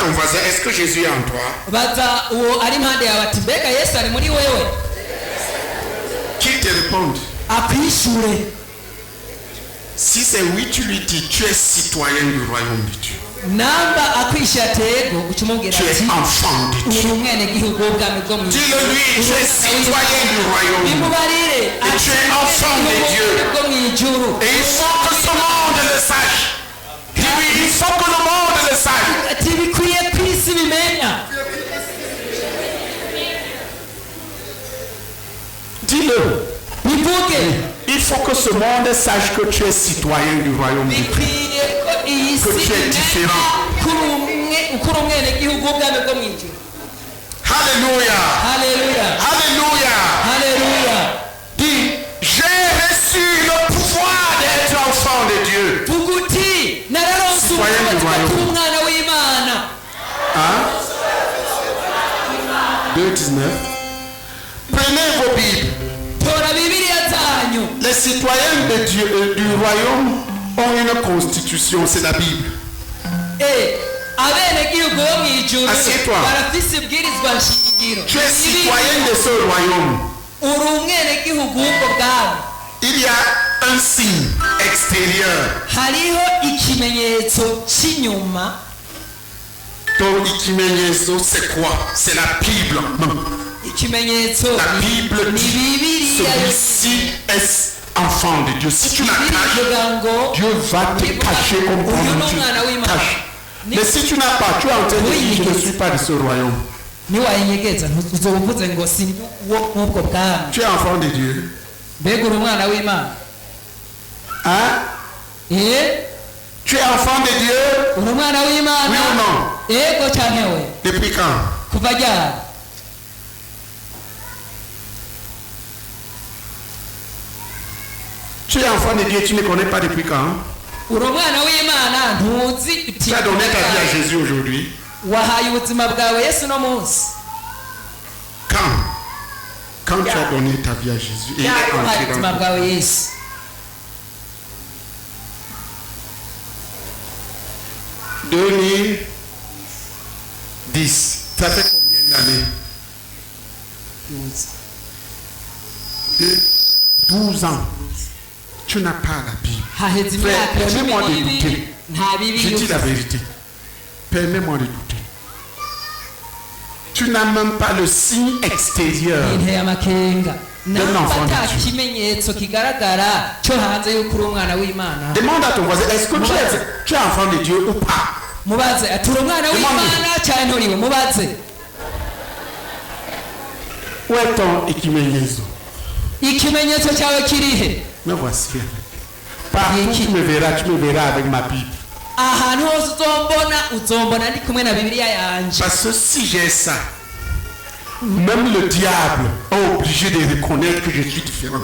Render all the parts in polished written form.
ton voisin, est-ce que Jésus est en toi? Qu'il te réponde. Si c'est oui, tu lui dis, tu es citoyen du royaume de Dieu. Tu es enfant de Dieu. Dis-le lui, tu es citoyen du royaume. Et tu es enfant de Dieu. Et il faut que ce monde le sache. Dis-lui, il faut que le monde le sache. Dis-le. Il faut que ce monde sache que tu es citoyen du royaume de Dieu. Que tu es différent. Alléluia. Alléluia. Alléluia. Dis, j'ai reçu le pouvoir d'être enfant de Dieu. Citoyen du royaume. Hein? 2:19. Prenez vos Bibles. Les citoyens de Dieu, du royaume ont une constitution, c'est la Bible. Assieds-toi. Tu es citoyen de ce royaume. Il y a un signe extérieur. Donc, c'est quoi? C'est la Bible. La Bible dit celui-ci est enfant de Dieu. Si tu la caches, Dieu va te cacher comme tu caches. Mais si tu n'as pas, tu es en train de dire je ne suis pas de ce royaume. Tu es enfant de Dieu. Hein? Tu es enfant de Dieu? Oui ou non? Depuis quand? Tu es enfant de Dieu, tu ne connais pas depuis quand? Tu as donné ta vie à Jésus aujourd'hui. Quand tu as donné ta vie à Jésus et il est entré dans ta vie. 2010. Ça fait combien d'années? 12 ans. Tu n'as pas la Bible. Frère, permets-moi de douter. Je dis la vérité. Permets-moi de douter. Tu n'as même pas le signe extérieur d'un enfant de Dieu. Demande à ton voisin, est-ce que tu es enfant de Dieu ou pas? Où est ton ikimenyezo? Me voici. Partout tu me verras avec ma Bible. Parce que si j'ai ça, même le diable est obligé de reconnaître que je suis différent.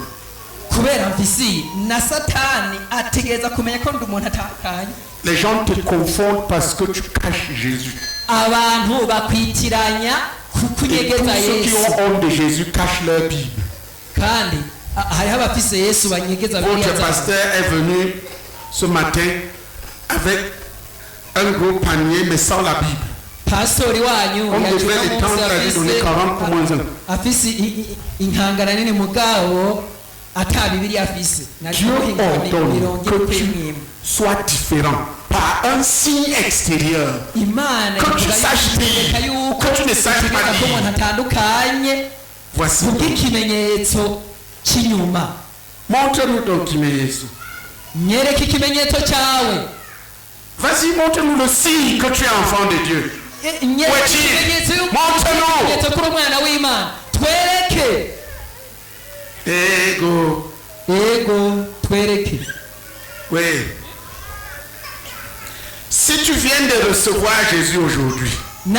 Les gens te confondent parce que tu caches Jésus. Et tous ceux qui ont honte de Jésus cachent leur Bible. Votre pasteur est venu ce matin avec un gros panier mais sans la Bible. On devrait le temps de lui donner 40 pour moins 1. Dieu ordonne que tu sois différent par un signe extérieur. Que tu saches lire, que tu ne saches pas lire. Voici. Montre-nous ton kimenyezo. Vas-y, montre-nous le signe que tu es enfant de Dieu. Montre-nous. Ego. Oui. Si tu viens de recevoir Jésus aujourd'hui, il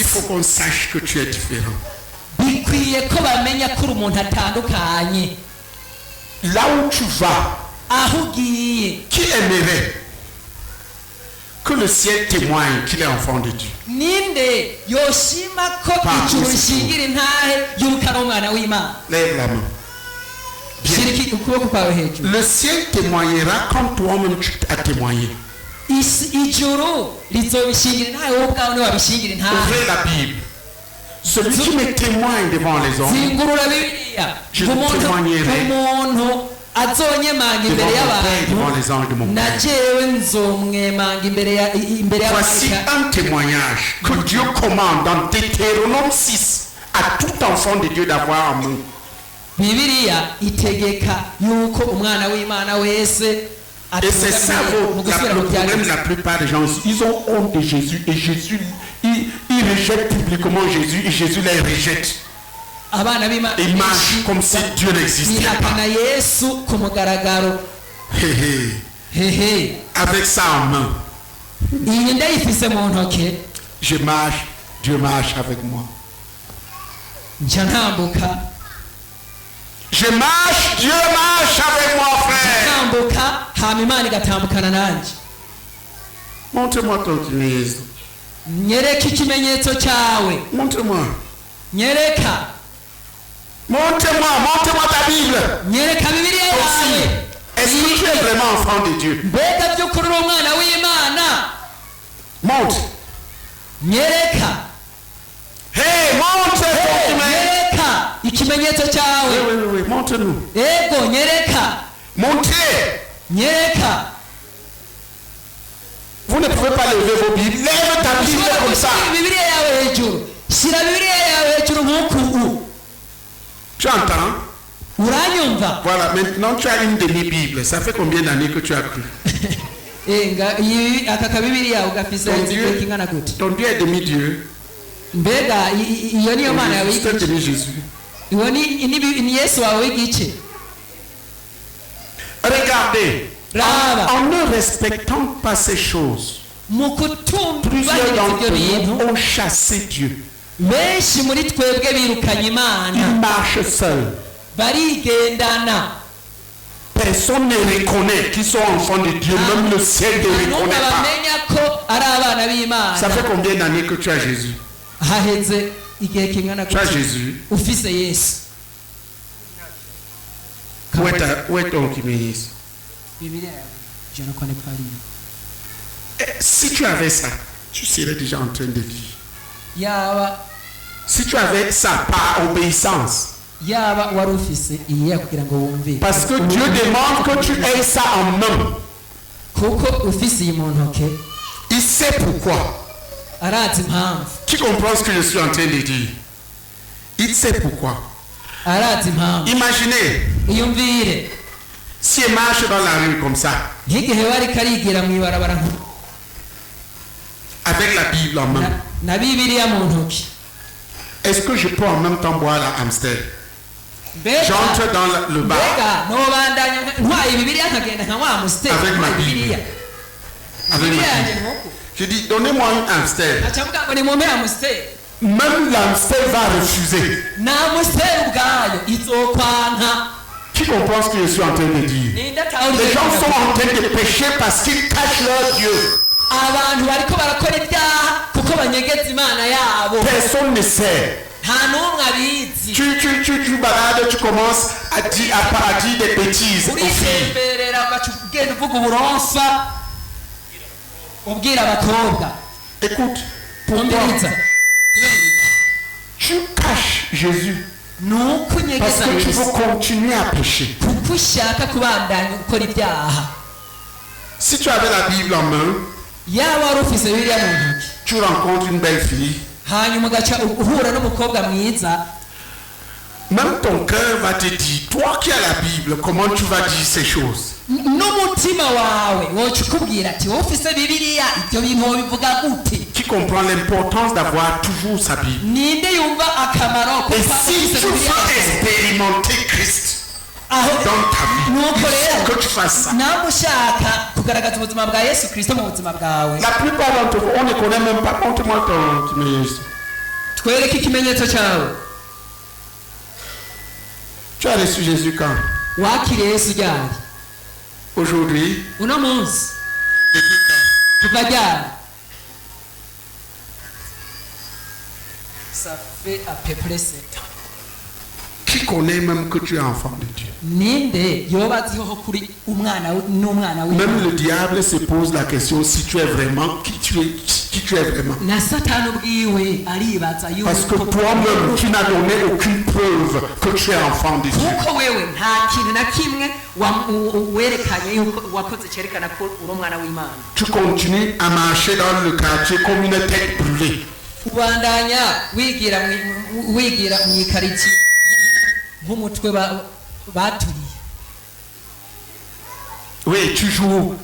faut qu'on sache que tu es différent. Là où tu vas, qui aimerait que le ciel témoigne qu'il est enfant de Dieu? Lève la main. Bien. Le ciel témoignera comme toi-même tu as témoigné. la Bible. Celui qui me témoigne devant les hommes, je le témoignerai devant les anges de mon Père. Voici un témoignage que Dieu commande dans Deutéronome 6 à tout enfant de Dieu d'avoir en main. Et c'est ça le problème de la plupart des gens. Ils ont honte de Jésus et Jésus, ils rejettent publiquement Jésus et Jésus les rejette. Ils marchent comme si Dieu n'existait pas. Avec ça en main. Je marche, Dieu marche avec moi. Je marche, Dieu marche avec moi, frère. Montre-moi ton kimenyetso. Montre-moi. Montre-moi ta Bible. Aussi. Est-ce que tu es vraiment enfant de Dieu? Montre. Hey, montre ton kimenyetso. Oui, montre-nous. Montrez. Vous ne pouvez pas lever vos Bibles. Lève ta Bible comme ça. Tu entends? Voilà, maintenant tu as une demi-Bible. Ça fait combien d'années que tu as cru? Ton Dieu est demi-Dieu. C'est demi-Jésus. Regardez, en ne respectant pas ces choses, plusieurs d'entre nous ont chassé Dieu. Ils marchent seuls. Personne ne reconnaît qu'ils sont enfants de Dieu, même le ciel ne reconnaît pas. Ça fait combien d'années que tu as Jésus? Tu as Jésus. Où est ton kimenyetso? Je ne connais pas lui. Si tu avais ça, tu serais déjà en train de lire. Si tu avais ça par obéissance. Parce que Dieu demande que tu aies ça en main. Il sait pourquoi. Tu comprends ce que je suis en train de dire? Il sait pourquoi. Imaginez. Si il marche dans la rue comme ça, avec la Bible en main, est-ce que je peux en même temps boire la Amstel? J'entre dans le bar avec ma Bible. Je dis, donnez-moi une Amstel. Même l'Amstel va refuser. Tu comprends ce que je suis en train de dire? Les gens sont en train de pécher parce qu'ils cachent leur Dieu. Personne ne sait. Tu balades, tu commences à dire des bêtises aux filles. Écoute, pourquoi tu caches Jésus? Parce que tu veux continuer à pécher. Si tu avais la Bible en main, tu rencontres une belle fille, même ton cœur va te dire, toi qui as la Bible, comment tu vas dire ces choses? Tu comprends l'importance d'avoir toujours sa Bible. Et si tu veux expérimenter Christ dans ta vie, il faut que tu fasses ça. La plupart d'entre vous, on ne connaît même pas. Montre-moi ton kimenyetso. Tu as reçu Jésus quand? Aujourd'hui. Depuis quand? Ça fait à peu près 7 ans. Qui connaît même que tu es enfant de Dieu? Même le diable se pose la question si tu es vraiment qui tu es vraiment. Parce que toi-même, tu n'as donné aucune preuve que tu es enfant de Dieu. Tu continues à marcher dans le quartier comme une tête brûlée. Oui, tu joues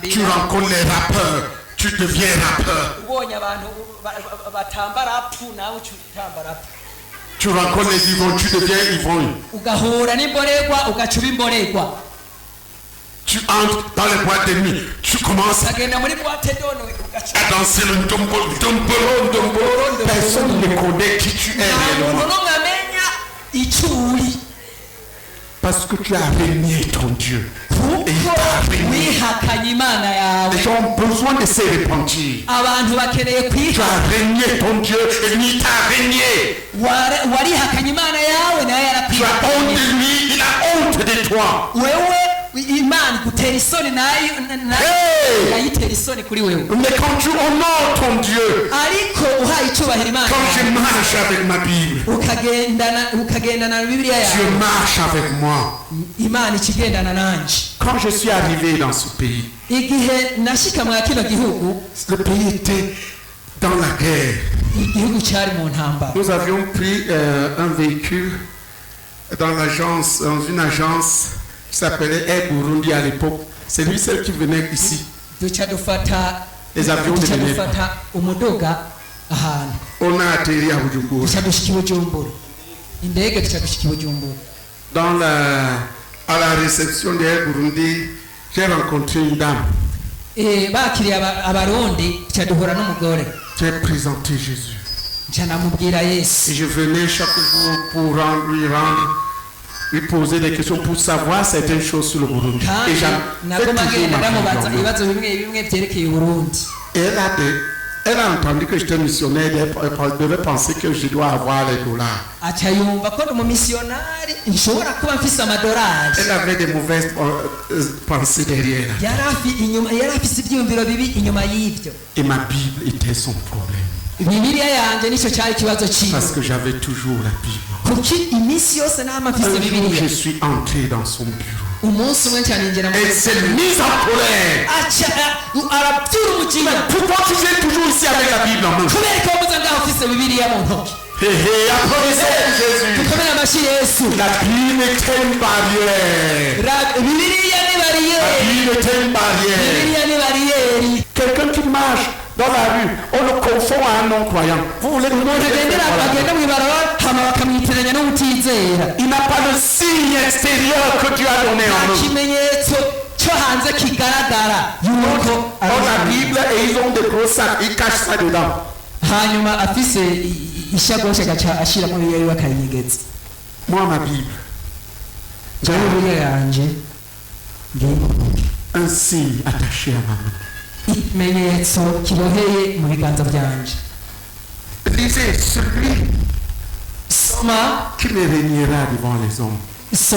tu rencontres les rappeurs, tu deviens rappeur. Tu rencontres les ivrognes, tu deviens ivrogne. Tu entres dans les boîtes de nuit, tu commences à danser le ndombolo. Personne ne connaît qui tu es réellement. Parce que tu as renié ton Dieu. Et il t'a renié. Les gens ont besoin de se repentir. Tu as renié ton Dieu et lui t'a renié. Tu as honte de lui, il a honte de toi. Mais quand tu honores ton Dieu, quand je marche avec ma Bible, Dieu marche avec moi. Quand je suis arrivé dans ce pays, le pays était dans la guerre. Nous avions pris un véhicule dans une agence qui s'appelait Air Burundi à l'époque. C'est lui seul qui venait ici. Les avions ne venaient pas. On a atterri à Bujumbura. À la réception de Air Burundi, j'ai rencontré une dame. J'ai présenté Jésus. Et je venais chaque jour pour lui poser des questions pour savoir certaines choses sur le Burundi. Et elle a entendu que j'étais missionnaire, elle devait penser que je dois avoir les dollars. Elle avait des mauvaises pensées derrière. Et ma Bible était son problème. Parce que j'avais toujours la Bible. Un jour, je suis entré dans son bureau. Elle s'est mise en colère. Mais pourquoi tu viens toujours ici avec la Bible en main? Applaudissez Jésus. La Bible était une barrière. La Bible était une barrière. Quelqu'un qui marche dans la rue, on le confond à un non-croyant. Vous voulez il n'a pas le signe extérieur que Dieu a donné en nous. On a la Bible et ils ont des gros sacs, ils cachent ça dedans. Moi, ma Bible, un signe attaché à ma main. Lisez celui qui me régnera devant les hommes. Je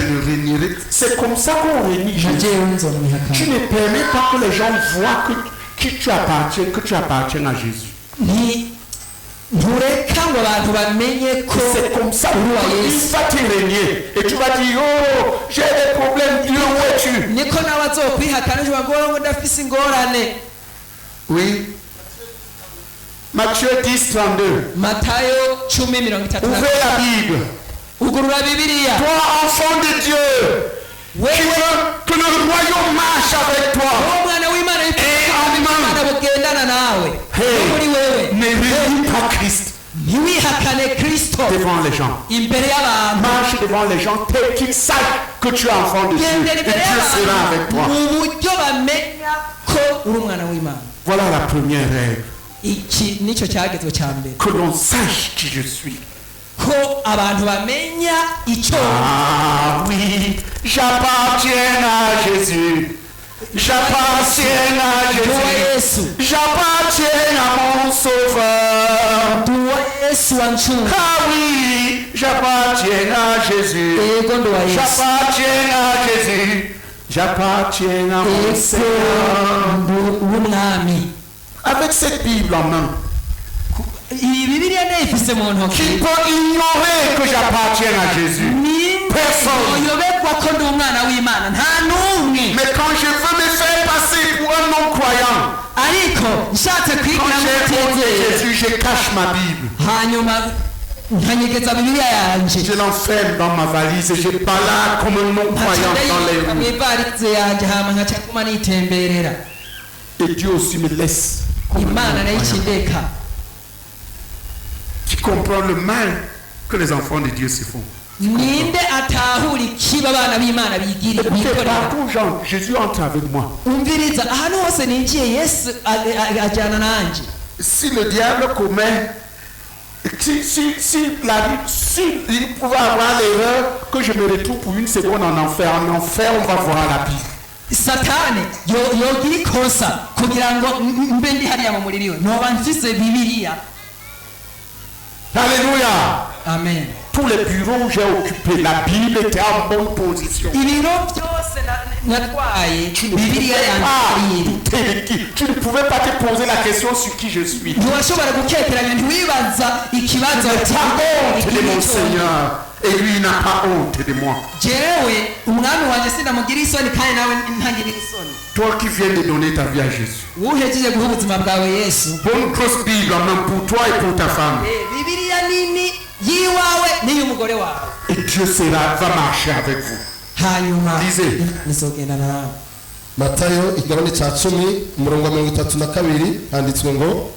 le régnerai. C'est comme ça qu'on réunit Jésus. Tu ne permets pas que les gens voient que tu appartiens à Jésus. C'est comme ça qu'il va te régner. Et tu vas dire, oh, j'ai des problèmes, Dieu, où es-tu? Oui. Matthieu 10, 32. Ouvrez la Bible. Toi, enfant de Dieu, qui veux que le royaume marche avec toi. Et en main. Ne réunis pas Christ devant les gens. Marche devant les gens tel qu'ils savent que tu es enfant de Dieu. Et Dieu sera avec toi. Voilà la première règle. Que l'on sache qui je suis. Ah oui, j'appartiens à Jésus. J'appartiens à Jésus. J'appartiens à mon Sauveur. Ah oui, j'appartiens à Jésus. J'appartiens à Jésus. J'appartiens à mon Seigneur. Avec cette Bible en main, qui peut ignorer que j'appartiens à Jésus? Personne. Mais quand je veux me faire passer pour un non-croyant, quand j'ai honte de Jésus, je cache ma Bible. Je l'enferme dans ma valise et je balade comme un non-croyant dans les rues. Et Dieu aussi me laisse comme un non-croyant qui comprend le mal que les enfants de Dieu se font. Partout, Jean, Jésus entre avec moi. Si le diable commet, s'il pouvait avoir l'erreur que je me retrouve pour une seconde en enfer, on va voir la Bible. Satani yogira ikosa kugira ngo mbe ndi hariya mu muriro noba mfise Bibiliya. Alléluia. Amen. Tous les bureaux où j'ai occupé, la Bible était en bonne position. Tu ne pouvais pas te poser la question sur qui je suis. J'ai honte de mon Seigneur et lui n'a pas honte de moi. Toi qui viens de donner ta vie à Jésus. Bonne grosse Bible en main pour toi et pour ta femme. Et Dieu va marcher avec vous. Lisez. Matayo igabane cya 10 umurongo wa 32 handitswe ngo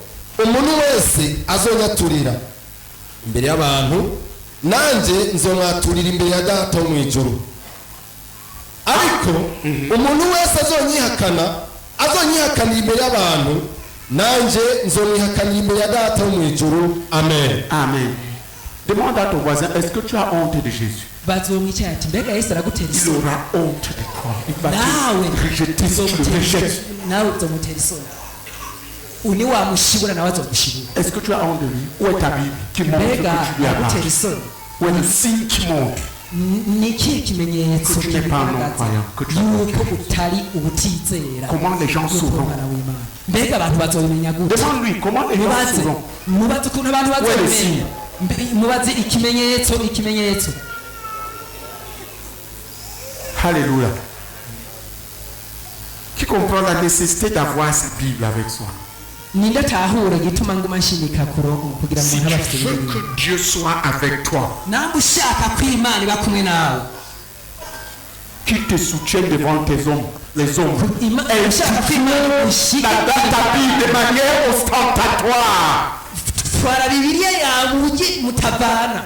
umuntu wese azonyaturira imbere y'abantu nanjye nzomwaturira imbere ya data wo mu ijuru ariko umuntu wese azonyihakana imbere y'abantu nanjye nzomwihakanira imbere ya data wo mu ijuru. Amen. Amen. Demande à ton voisin, est-ce que tu as honte de Jésus? Il aura honte de toi. Il va te rejeter si tu le rejettes. Est-ce que tu as honte de lui? Où est ta Bible qui montre que tu lui as honte? Où est le signe qui montre que tu n'es pas un non-croyant, que tu es comment les gens sauront? Demande-lui comment les gens sauront. Où est le signe? Alléluia. Qui comprend la nécessité d'avoir sa Bible avec soi? Si tu veux que Dieu soit avec toi, qu'il te soutienne devant tes hommes, les hommes, et tu ta Bible de manière ostentatoire.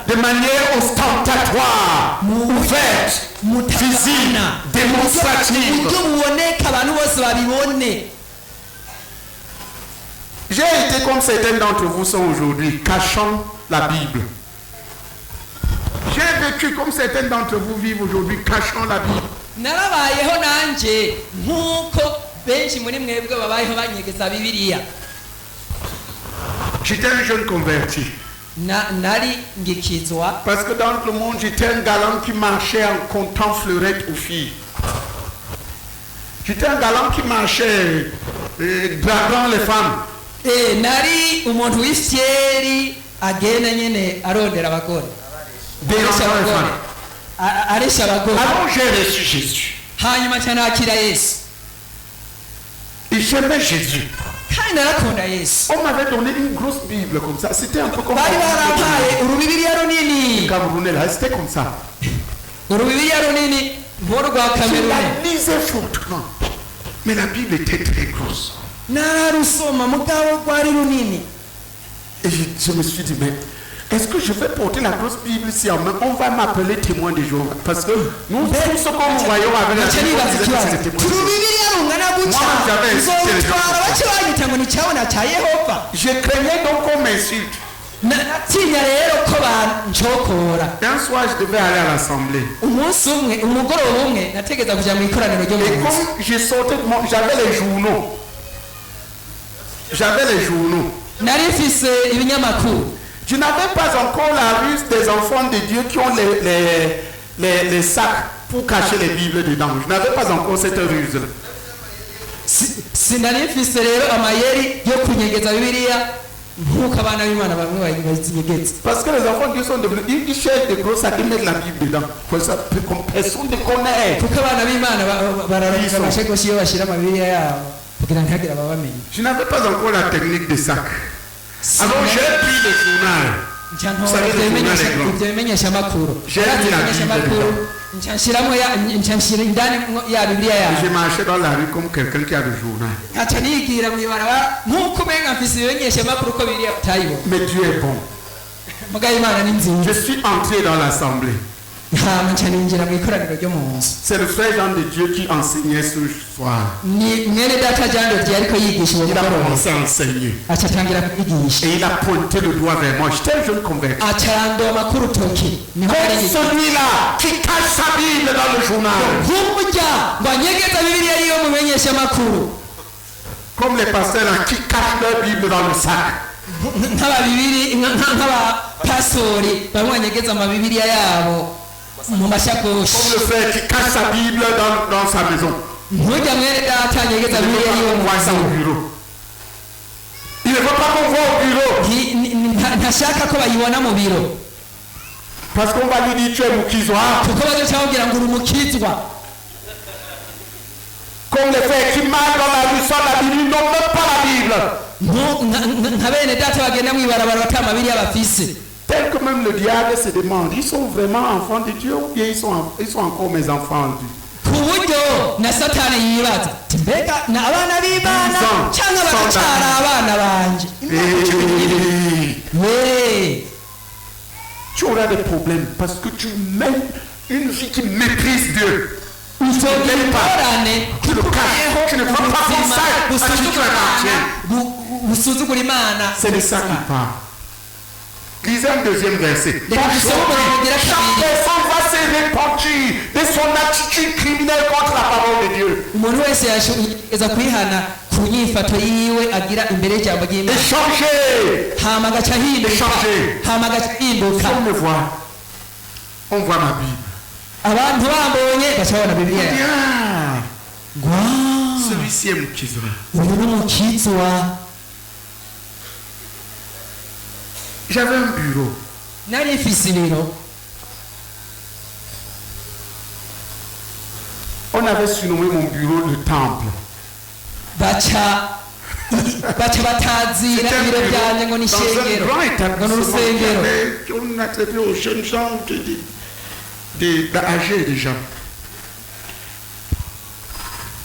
De manière ostentatoire, ouverte, visible, démonstrative. J'ai été comme certains d'entre vous sont aujourd'hui, cachant la Bible. J'ai vécu comme certains d'entre vous vivent aujourd'hui, cachant la Bible. J'étais un jeune converti. Parce que dans le monde, j'étais un galant qui marchait en comptant fleurettes aux filles. J'étais un galant qui marchait draguant les femmes. Alors j'ai reçu Jésus. Et j'aimais Jésus. On m'avait donné une grosse Bible comme ça. C'était un peu comme ça. C'était comme ça. Je la lisais fortement. Mais la Bible était très grosse. Et je me suis dit, mais est-ce que je vais porter la grosse Bible ici en main? On va m'appeler témoin des jours. Parce que nous, tout ce que nous voyons avec la Bible, c'était témoin. Moi, j'avais insulté les gens. Je craignais donc qu'on m'insulte. Un soir, je devais aller à l'assemblée. Et comme je sortais de moi, j'avais les journaux. Je n'avais pas encore la ruse des enfants de Dieu qui ont les sacs pour cacher les Bibles dedans. Je n'avais pas encore cette ruse-là. Sinari mfise rero amayeri yo kunyegeza Bibiliya nkuko abana b'Imana bamwe bazinyegeza. Parce que les enfants qui sont devenus, ils cherchent des gros sacs, ils mettent la Bible dedans. Comme ça, personne ne connaît. Kuko abana b'Imana bararabika amashekoshi yo bashira amabibiliya yabo kugira ntihagire ababamenye. Je n'avais pas encore la technique des sacs. Alors j'ai pris le journal. Vous savez, le journal est grand. J'ai mis la Bible dedans. J'ai marché dans la rue comme quelqu'un qui a le journal. Mais Dieu est bon. Je suis entré dans l'assemblée. C'est le frère Jean de Dieu qui enseignait ce soir. Il a commencé à enseigner. Et il a pointé le doigt vers moi. J'étais un jeune converti. Celui-là qui cache sa Bible dans le journal. Comme les pasteurs là, qui cachent leur Bible dans le sac. Comme le frère qui cache sa Bible dans sa maison. Il ne veut pas qu'on voit ça au bureau. Il ne veut pas qu'on voit au bureau. Parce qu'on va lui dire tu es Mukizwa. Comme les frères qui marchent dans la rue sans la Bible, ils n'ont même pas la Bible. Tel que même le diable se demande, ils sont vraiment enfants de Dieu ou bien ils sont encore mes enfants? Tu auras des problèmes parce que tu mènes une vie qui méprise Dieu. Tu ne l'aimes pas. Tu le caches. Tu ne prends pas comme ça parce que tu appartiens. C'est de ça qu'il parle. Lisez un deuxième verset. Chaque personne va se repentir de son attitude criminelle contre la parole de Dieu. Et changer. On me voit. On voit ma Bible. Celui-ci est Mukizwa. J'avais un bureau. On avait surnommé mon bureau le temple. C'était un bureau dans un grand établissement. On a traité aux jeunes gens âgés déjà.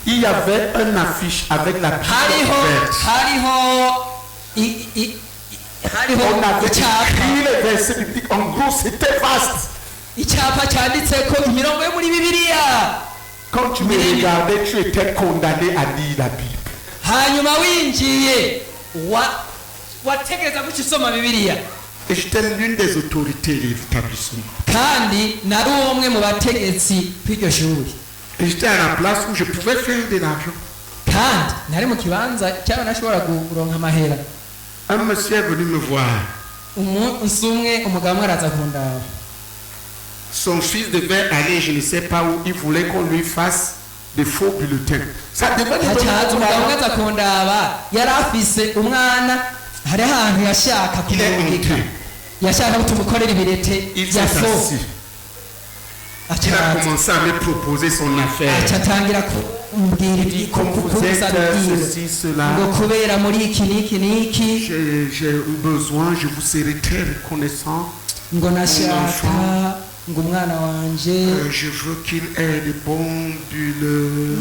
Il y avait une affiche avec la Bible ouverte. On avait écrit les versets bibliques. En gros, c'était vaste. Quand tu me regardais, tu étais condamné à lire la Bible. Et j'étais l'une des autorités de l'établissement. Et j'étais à la place où je pouvais faire de l'argent. Un monsieur est venu me voir. Son fils devait aller, je ne sais pas où, il voulait qu'on lui fasse des faux bulletins. Ça devait être il est entré. Il s'est assis. Il a commencé à me proposer son affaire. Il dit, comme vous êtes ceci, cela, j'ai besoin, je vous serai très reconnaissant. Mon enfant, je veux qu'il ait de bons bulles.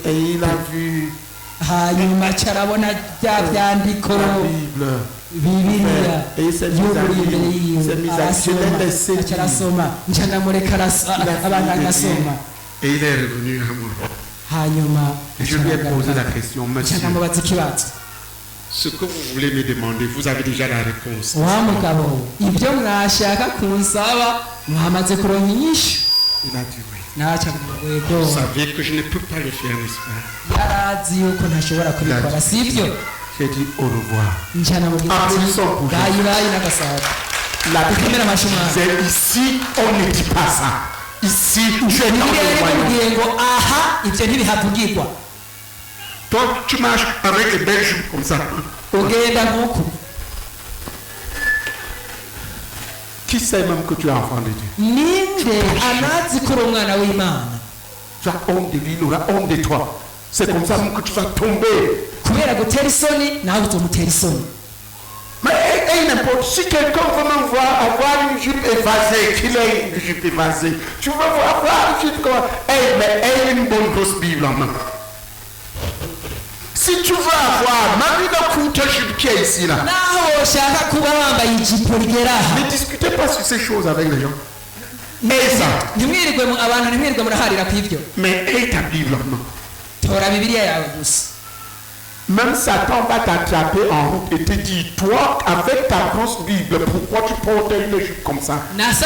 Et il a vu hanyuma carabona bya byandiko Bibiliya y'uburi imbere yiwe arasoma ncandamureka abantu agasoma. Et il est revenu à moi. Hanyuma je lui ai posé la question, monsieur, ncandamubaza ikibazo. Ce que vous voulez me demander, vous avez déjà la réponse. Wa mugabo ibyo mwashaka kunsaba mwamaze kuronka inyishu. Il a dit oui. Vous savez que je ne peux pas le faire, n'est-ce pas? J'ai dit au revoir. Applaudissons pour la Bible disait ici, on ne dit pas ça. Ici, tu es dans le royaume. Toi, tu marches avec les belles jupes comme ça. Qui sait même que tu es enfant de Dieu? Tu as honte de lui, il aura honte de toi. C'est comme ça que tu vas tomber. Mais n'importe, si quelqu'un veut même avoir une jupe évasée, qu'il ait une jupe évasée, tu veux avoir une jupe comme mais aie une bonne grosse Bible en main. Si tu veux avoir, même une courte jupe qui est ici là. Ne discutez pas sur ces choses avec les gens. Et ça. Mais aie ta Bible en main. Même Satan va t'attraper en route et te dire, toi, avec ta grosse Bible, pourquoi tu portes une jupe comme ça? Est-ce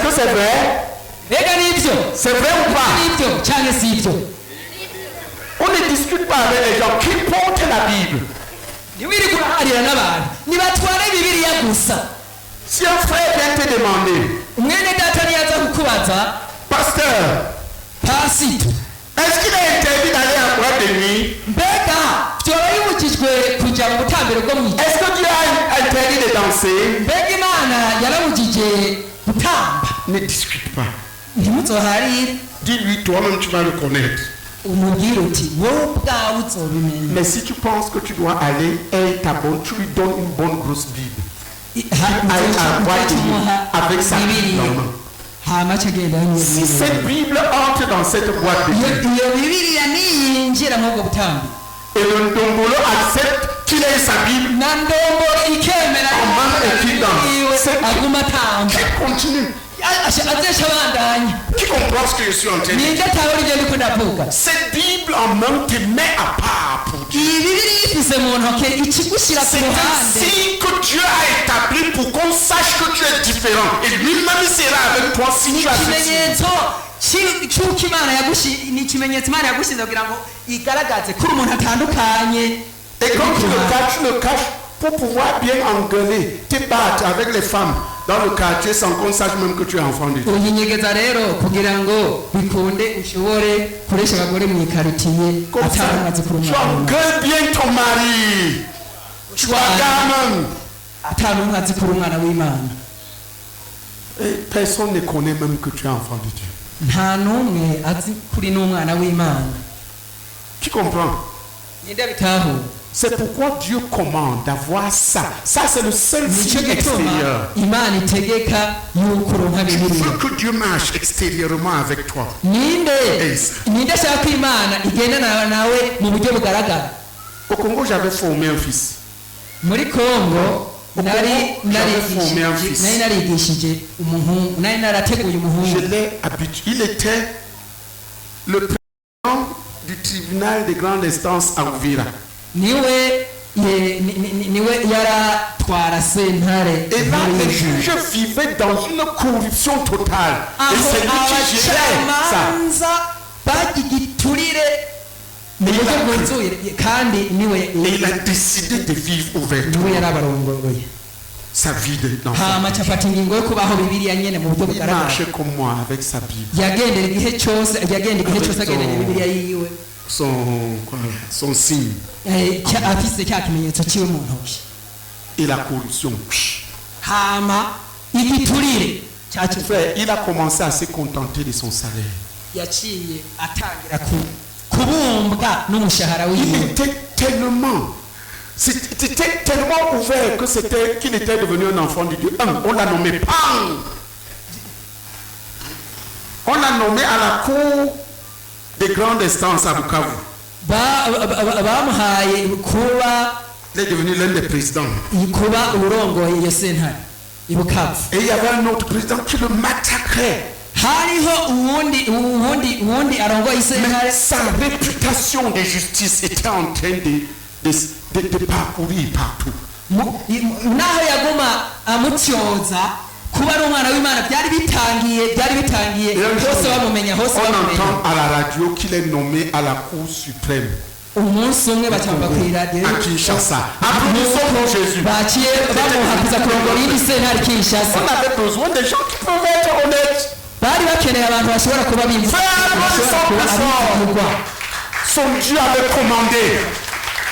que c'est vrai? C'est vrai ou pas? On ne discute pas avec les gens qui portent la Bible. Si un frère vient te demander, pasteur, est-ce qu'il est interdit d'aller en boîte de nuit? Est-ce que Dieu a interdit de danser? Ne discute pas. Dis-lui, toi-même tu vas le connaître. Mais si tu penses que tu dois aller, tu lui donnes une bonne grosse Bible. Avec sa Bible en main. Si cette Bible entre dans cette boîte de Dieu, et le ndombolo accepte qu'il ait sa Bible en main et qu'il danse, qui continue. Qui comprend ce que je suis en train de dire? Cette Bible en main te met à part pour Dieu. C'est ainsi que Dieu a établi pour qu'on sache que tu es différent. Et lui-même sera avec toi si tu as ceci. Et quand tu le caches pour pouvoir bien engueuler, te battre avec les femmes dans le quartier sans qu'on sache même que tu es enfant de Dieu. Comme ça, tu engueules bien ton mari. Tu et personne ne connaît même que tu es enfant de Dieu. Tu comprends? C'est pourquoi Dieu commande d'avoir ça. Ça, c'est le seul signe extérieur. Tu veux que Dieu marche extérieurement avec toi. Au Congo, j'avais formé un fils. Je l'ai habitué. Il était le président du tribunal de grande instance à Uvira. Et là, je vivais dans une corruption totale. Et c'est lui qui gérait ça. Et il a décidé de vivre ouvertement sa vie d'enfant. Il marchait comme moi avec sa Bible. Son signe. Et la corruption. Il a commencé à se contenter de son salaire. Il était tellement ouvert que qu'il était devenu un enfant de Dieu. On l'a nommé Pang. On l'a nommé à la cour de grande instance à Bukavu. Il est devenu l'un des présidents. Et il y avait un autre président qui le massacrait. Mais sa réputation de justice était en train de parcourir partout. amutyoza kuba ari umwana w'Imana byari bitangiye hose bamumenya hose bamumenya. On entend à la radio qu'il est nommé à la Cour suprême. Umunsi umwe bacamba ku radio à Kinshasa. Applaudissons pour Jésus. Baciye bamuhakiza kurongora iyindi sentare Kinshasa. On avait besoin des gens qui peuvent être honnêtes. Bari bakeneye abantu bashobora kuba bimva. Son Dieu avait commandé.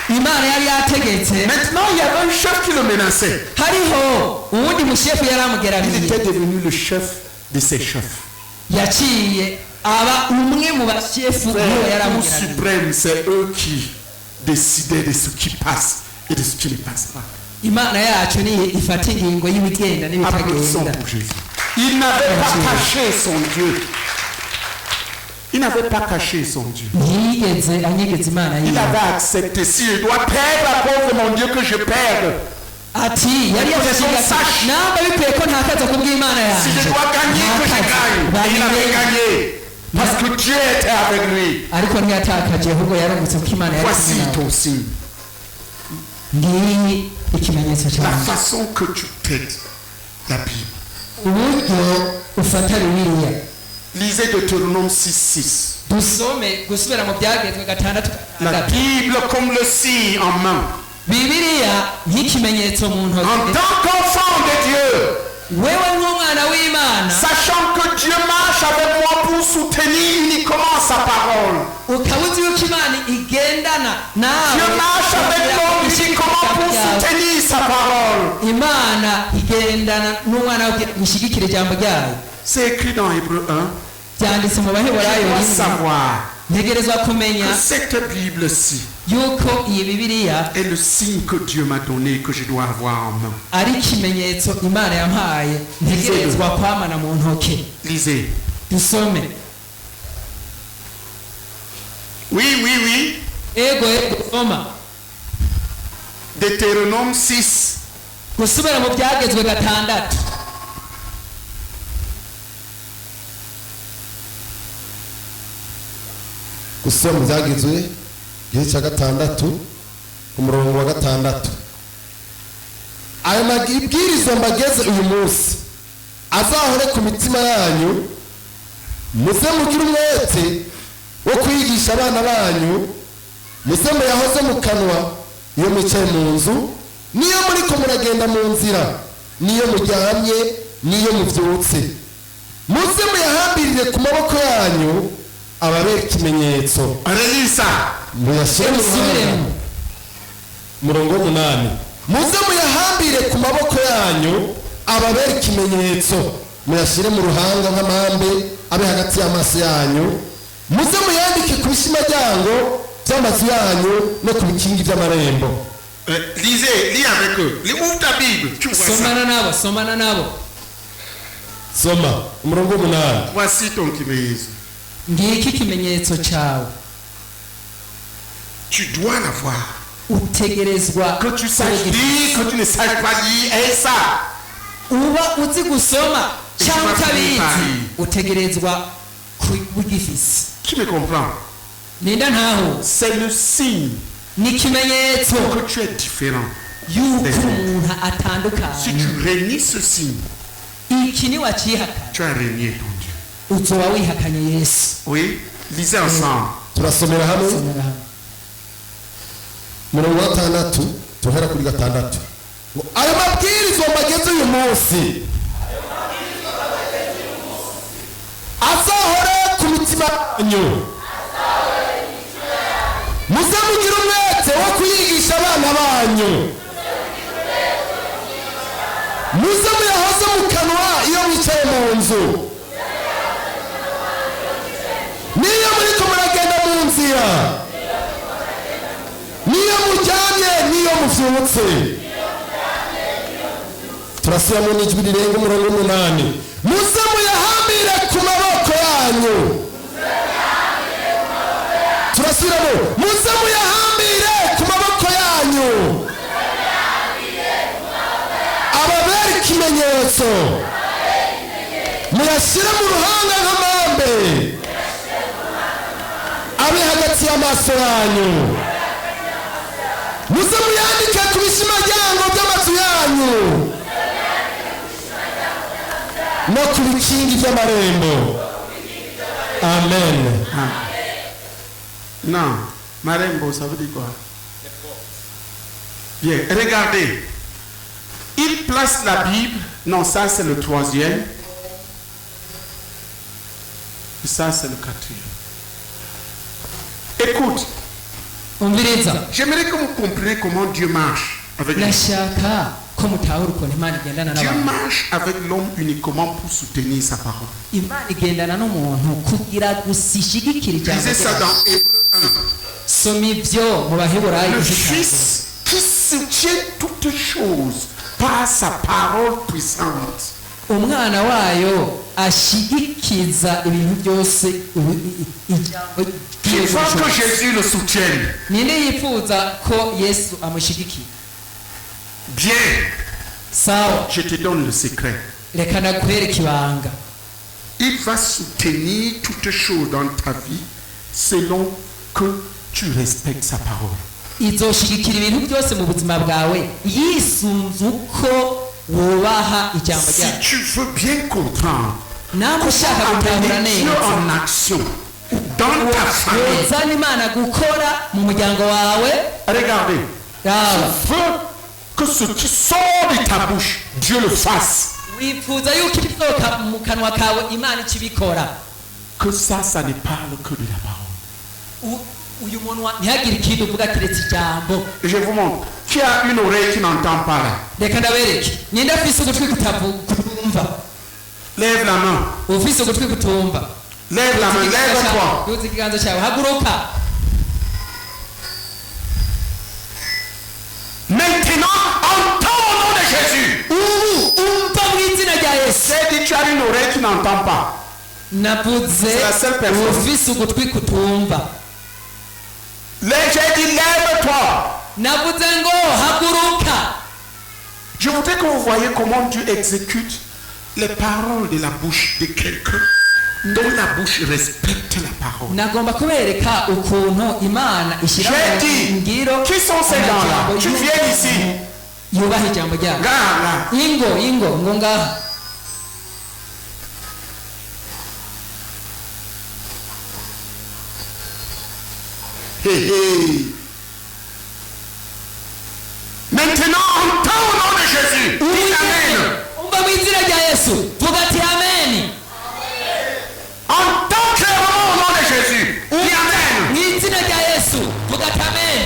Imana yari yategetse. Maintenant il y avait un chef qui le menaçait. Hariho uwundi mushefu yaramugeramiye. Il était devenu le chef de ses chefs. Yaciye aba umwe mu bashefu niwe yaramugeramiye. Suprême, c'est eux qui décidaient de ce qui passe et de ce qui ne passe pas. Imana yacu ni ifata ingingo y'ibigenda n'ibitagenda. Il n'avait pas caché son Dieu. Il n'avait pas caché son Dieu. Il avait accepté. Si je dois perdre à cause de mon Dieu que je perde. Si je dois gagner que je gagne. Il avait gagné. Parce que Dieu était avec lui. Voici ton signe. La façon que tu traites la Bible. Lisez Deutéronome 6:6. La Bible comme le signe en main. En tant qu'enfant de Dieu, sachant que Dieu marche avec moi pour soutenir uniquement sa parole. Dieu marche avec moi uniquement pour soutenir sa parole. C'est écrit dans Hébreux 1. Je dois savoir que cette Bible-ci est le signe que Dieu m'a donné, que je dois avoir en main. Lisez. Oui. Deutéronome 6. Gusoma byagizwe igihe cya gatandatu umurongo wa gatandatu. Aya mabwiriza mbageze uyu munsi azahore ku mitima yanyu, muze mugire umwete wo kwigisha abana banyu, muze muyahoze mu kanwa iyo mwicaye mu nzu, niyo muriko muragenda mu nzira, niyo muryamye, niyo muvyutse, muze muyahambirire ku maboko yanyu ababera ikimenyetso. Arelisa murongo 8. Muze muyahambire ku maboko yanyu ababera ikimenyetso, muyashyire mu ruhanga nk'amambe abe hagati y'amaso yanyu, muze muyandike ku bishimajyango by'amazu yanyu no ku bikingi by'amarembo. Lisez, lis avec eux. Ouvre ta Bible, tu vois ça. Somana nabo. Soma umurongo 8. Voici ton kimenyetso. Ngiki kimenyetso cyawe. Tu dois l'avoir. Utegerezwa que tu saches lire, que tu ne saches pas lire, et ça. Uba uzi gusoma cyangwa utabizi utegerezwa kugifisa. Qui me comprend? Ninda ntaho. C'est le signe. Ni kimenyetso que tu es différent. Si tu renies ce signe, tu as renié ton Dieu. Oui, lisez ensemble. Turasomera hamwe murongo wa 6 tuhera kuri 6. Ayo mabwiriza mbageze uyu munsi azahore ku mitima yanyu, muze mugire umwete wo kuyigisha abana banyu, muze muyahoze mu kanwa iyo mwicaye mu nzu, niyo muriko muragenda mu nzira, niyo muryamye, niyo muvyutse. Turasubiramo n'ijwi rirenga umurongo 8. Muze muyahambire ku maboko yanyu. Turasubiramo. Muze muyahambire ku maboko yanyu. Ababera ikimenyetso. Muyashyire mu ruhanga nk'amambe abe hagati y'amaso yanyu. Muze muyandike ku bishimajyango by'amazu yanyu. no ku bikingi by'amarembo. Amen. Non, marembo, ça veut dire quoi? Bien, regardez. Il place la Bible. Non, ça c'est le 3e. Et ça c'est le 4e. Écoute. J'aimerais que vous compreniez comment Dieu marche avec nous. Dieu marche avec l'homme uniquement pour soutenir sa parole. Lisez ça dans Hébreux 1. Le Fils qui soutient toutes choses par sa parole puissante. Umwana wayo ashigikiza ibintu byose il faut que Jésus le soutienne. Ninde yifuza ko Yesu amushigikira? Bien. Sawa, je te donne le secret. Reka nakwereka ibanga. Il va soutenir toutes choses dans ta vie selon que tu respectes sa parole. Izoshigikira ibintu byose mu buzima bwawe yisunze uko wubaha ijambo ryawe. Si tu veux bien comprendre nawe ushaka gutahura Dieu en action dans ta famille, uzana Imana gukora mu muryango wawe. Regardez, tu veux que ce qui sort de ta bouche, Dieu le fasse. Wifuza yuko ibisohoka mu kanwa kawe Imana ikibikora. Que ça ne parle que de la parole. Uyu munwa ntihagire ikintu uvuga kiretse ijambo. Je vous montre. Qui a une oreille qui n'entend pas là? Reka ndabereke. Ninde afise ugutwi kutumva? Lève la main. Ufise ugutwi kutumva? Lève la main, lève-toi. Yuzi ikiganza cyawe, haguruka. Maintenant, entends au nom de Jésus. Umva mu izina rya Yesu. C'est dit, tu as une oreille qui n'entend pas. Navuze ufise ugutwi kutumva. J'ai dit, lève-toi. Navuze ngo haguruka. Je voudrais que vous voyez comment Dieu exécute les paroles de la bouche de quelqu'un dont la bouche respecte la parole. Nagomba kubereka ukuntu Imana ishyira mu ngiro. Qui sont ces gens-là? Tu viens ici. Yubaha ijambo ryawe. Ingo ngaha. Maintenant, entends au nom de Jésus. Dis Amen. Umva mu izina rya Yesu. Vuga ati Amen. Entends clairement au nom de Jésus. Dis Amen. Mu izina rya Yesu. Vuga ati Amen.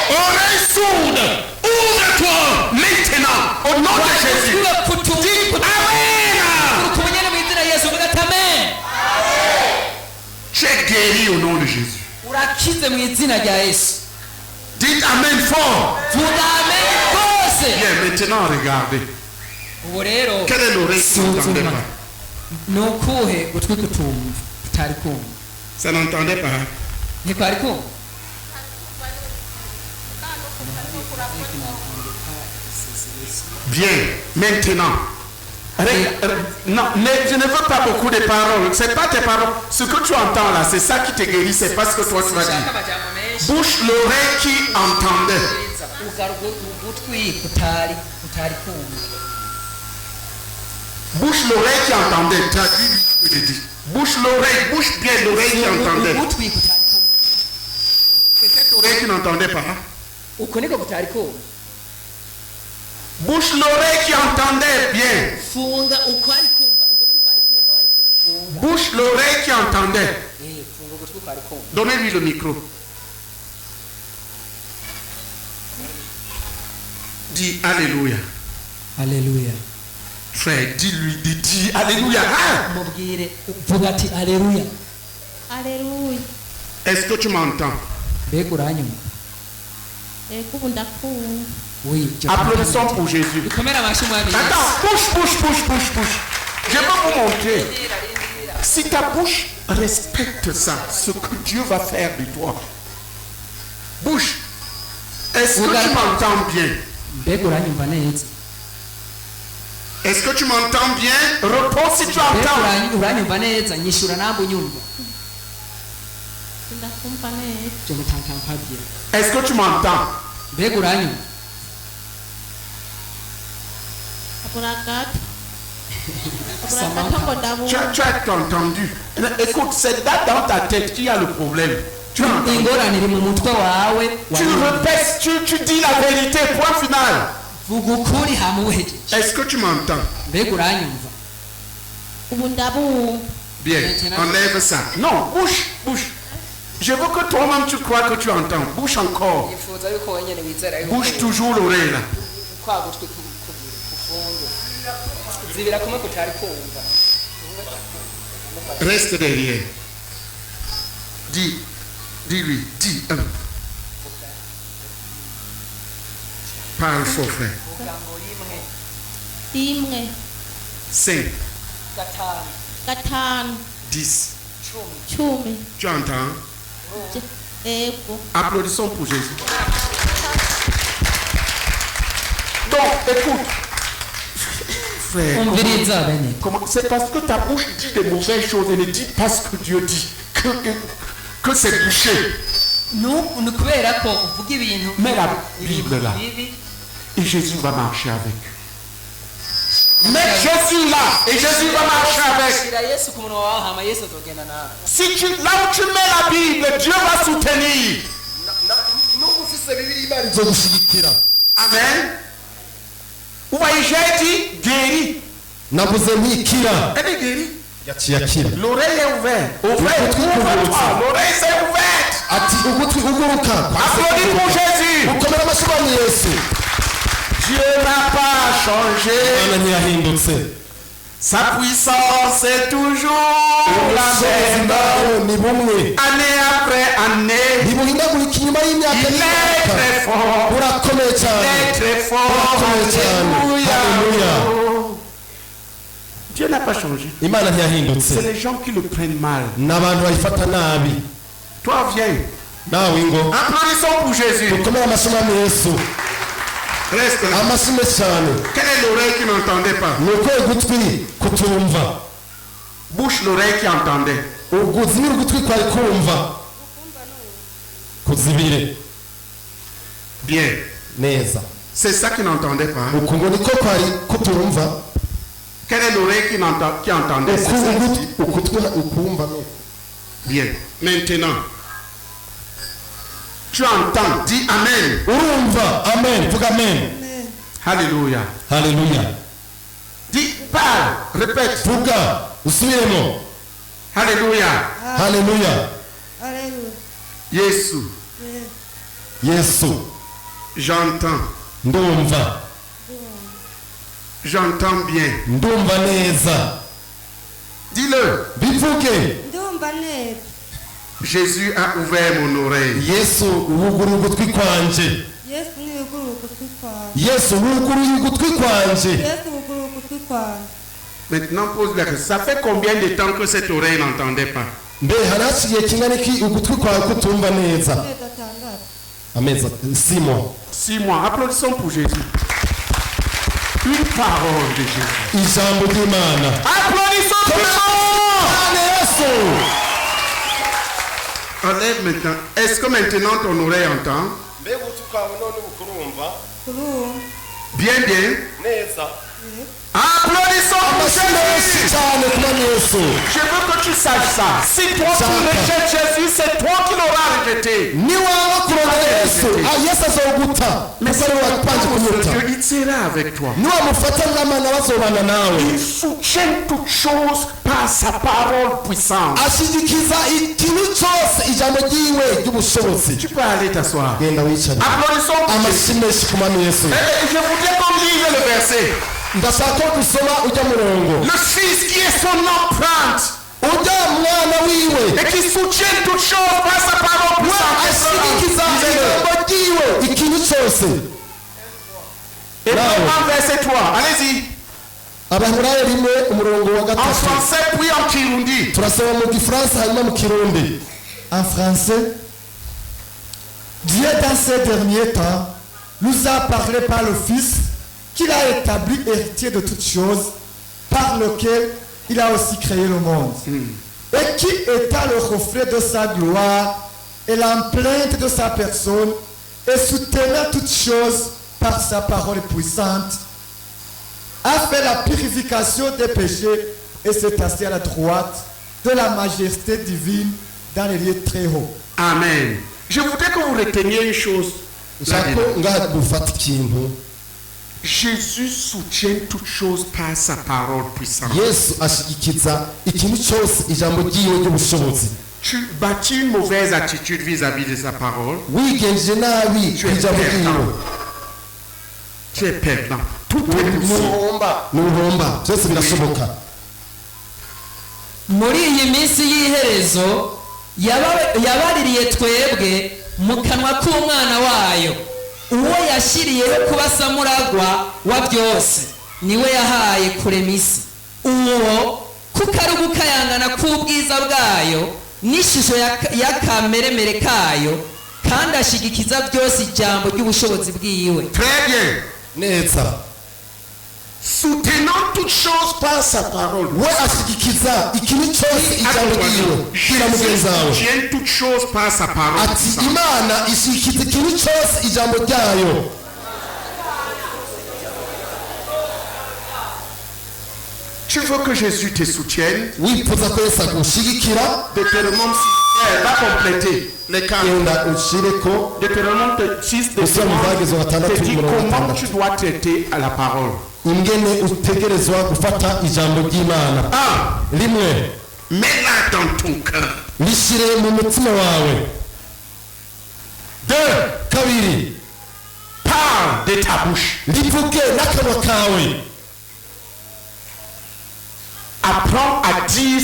Oreille sourde, ouvre-toi maintenant au nom de Jésus. Dis Amen. Mu izina rya Yesu. Vuga ati Amen. Tu es guéri au nom de Jésus. Urakize mu izina rya Yesu. Dites Amen fort. Bien, maintenant regardez. Quelle est l'oreille qui n'entendait pas? Ça n'entendait pas. Bien, maintenant. Non, mais je ne veux pas beaucoup de paroles. Ce n'est pas tes paroles. Ce que tu entends là, c'est ça qui te guérit. C'est pas ce que toi tu vas dire. Bouche l'oreille qui entendait. Bouche l'oreille qui entendait. Tu as dit ce que j'ai dit. Bouche l'oreille, bouche bien l'oreille qui entendait. C'est cette oreille qui n'entendait pas. Bouche l'oreille qui entendait bien. Bouche l'oreille qui entendait. Donnez-lui le micro. Dis Alléluia. Alléluia. Frère, dis-lui, dis Alléluia. Alléluia. Alléluia. Est-ce que tu m'entends? Oui. Applaudissons pour Jésus. Attends, bouche. Je vais vous montrer. Si ta bouche respecte ça, ce que Dieu va faire de toi. Bouche, est-ce que tu m'entends bien? Est-ce que tu m'entends bien? Réponds si tu entends. Est-ce que tu m'entends? Tu as entendu. Écoute, c'est là dans ta tête qu'il y a le problème. Tu répètes, tu dis la vérité, point final. Est-ce que tu m'entends? Bien, enlève ça. Non, bouge. Je veux que toi-même tu crois que tu entends. Bouge encore. Bouge toujours l'oreille là. Reste derrière. Dis-lui. Parle fort, frère. 5. 10. Tu entends? Applaudissons pour Jésus. Donc, écoute. Frère, c'est parce que ta bouche dit des mauvaises choses et ne dit pas ce que Dieu dit. Que c'est bouché. Mais la Bible là. Et Jésus va marcher avec. Mais Jésus là, et Jésus va marcher avec. Si là où tu mets la Bible, Dieu va soutenir. Amen. Vous voyez, j'ai dit guéri. Elle est guérie. L'oreille est ouverte. L'oreille s'est ouverte. Applaudis pour Jésus. Dieu n'a pas changé. Sa puissance est toujours la même. Année après année. Il est très fort. Il est très fort. Alléluia. Dieu n'a pas changé. C'est les gens qui le prennent mal. Toi, viens. Applaudissons pour Jésus. Reste là. Quelle est l'oreille qui n'entendait pas? Bouche l'oreille qui entendait. Bien. C'est ça qui n'entendait pas. Quelle est l'oreille qui entendait? Bien. Maintenant, tu entends. Dis Amen. Amen. Alléluia. Dis parle. Répète. Alléluia. Yesu. J'entends. J'entends bien. Dis-le. Jésus a ouvert mon oreille. Maintenant pose la question. Ça fait combien de temps que cette oreille n'entendait pas? 6 mois. 6 mois. Applaudissons pour Jésus. Une parole de Jésus. Applaudissons pour Jésus. Enlève maintenant. Est-ce que maintenant ton oreille entend? Bien. Applaudissons pour Jésus. Je veux que tu saches ça. Si toi tu rejettes Jésus, c'est toi qui l'auras rejeté. Mais c'est Dieu, il sera avec toi. Il soutient toutes choses par sa parole puissante. Tu peux aller t'asseoir. Applaudissons pour Jésus. Je voudrais qu'on lise le verset. Le Fils qui est son empreinte et qui soutient toutes choses par sa parole puissante. Et maintenant verset 3. Allez-y. En français puis en kirundi. En français, Dieu dans ces derniers temps nous a parlé par le Fils qu'il a établi héritier de toutes choses, par lequel il a aussi créé le monde. Et qui étant le reflet de sa gloire et l'empreinte de sa personne, et soutenant toutes choses par sa parole puissante, a fait la purification des péchés et s'est assis à la droite de la majesté divine dans les lieux très hauts. Amen. Je voudrais que vous reteniez une chose. Jésus soutient toutes choses par sa parole puissante. Tu bâtis une mauvaise attitude vis-à-vis de sa parole. Tu es perdant. Tout est possible. muri iyi minsi y'iherezo yabaririye twebwe mu kanwa k'umwana wayo uwo yashyiriyeho kuba samuragwa wa byose niwe yahaye kurema isi uwo kuko ari ugukayangana k'ubwiza bwayo n'ishusho y'akameremere kayo kandi ashyigikiza byose ijambo ry'ubushobozi bwiwe. Très bien. neza soutenant toutes choses par sa parole. we ashyigikiza ikintu cyose ijambo ryiwe bwira mugenzi wawe soutient toutes choses par sa parole. ati imana ishyigikiza ikintu cyose ijambo ryayo. Tu veux que Jésus te soutienne? wifuza ko yesu agushigikira Deutéronome 6 va compléter les cas. genda ushireko Deutéronome 6 te dit comment tu dois traiter à la parole. ingene utegerezwa gufata ijambo ry'imana. rimwe mets-la dans ton cœur. lishyire mu mutima wawe. kabiri parle de ta bouche. rivuge n'akanwa kawe. Apprends à dire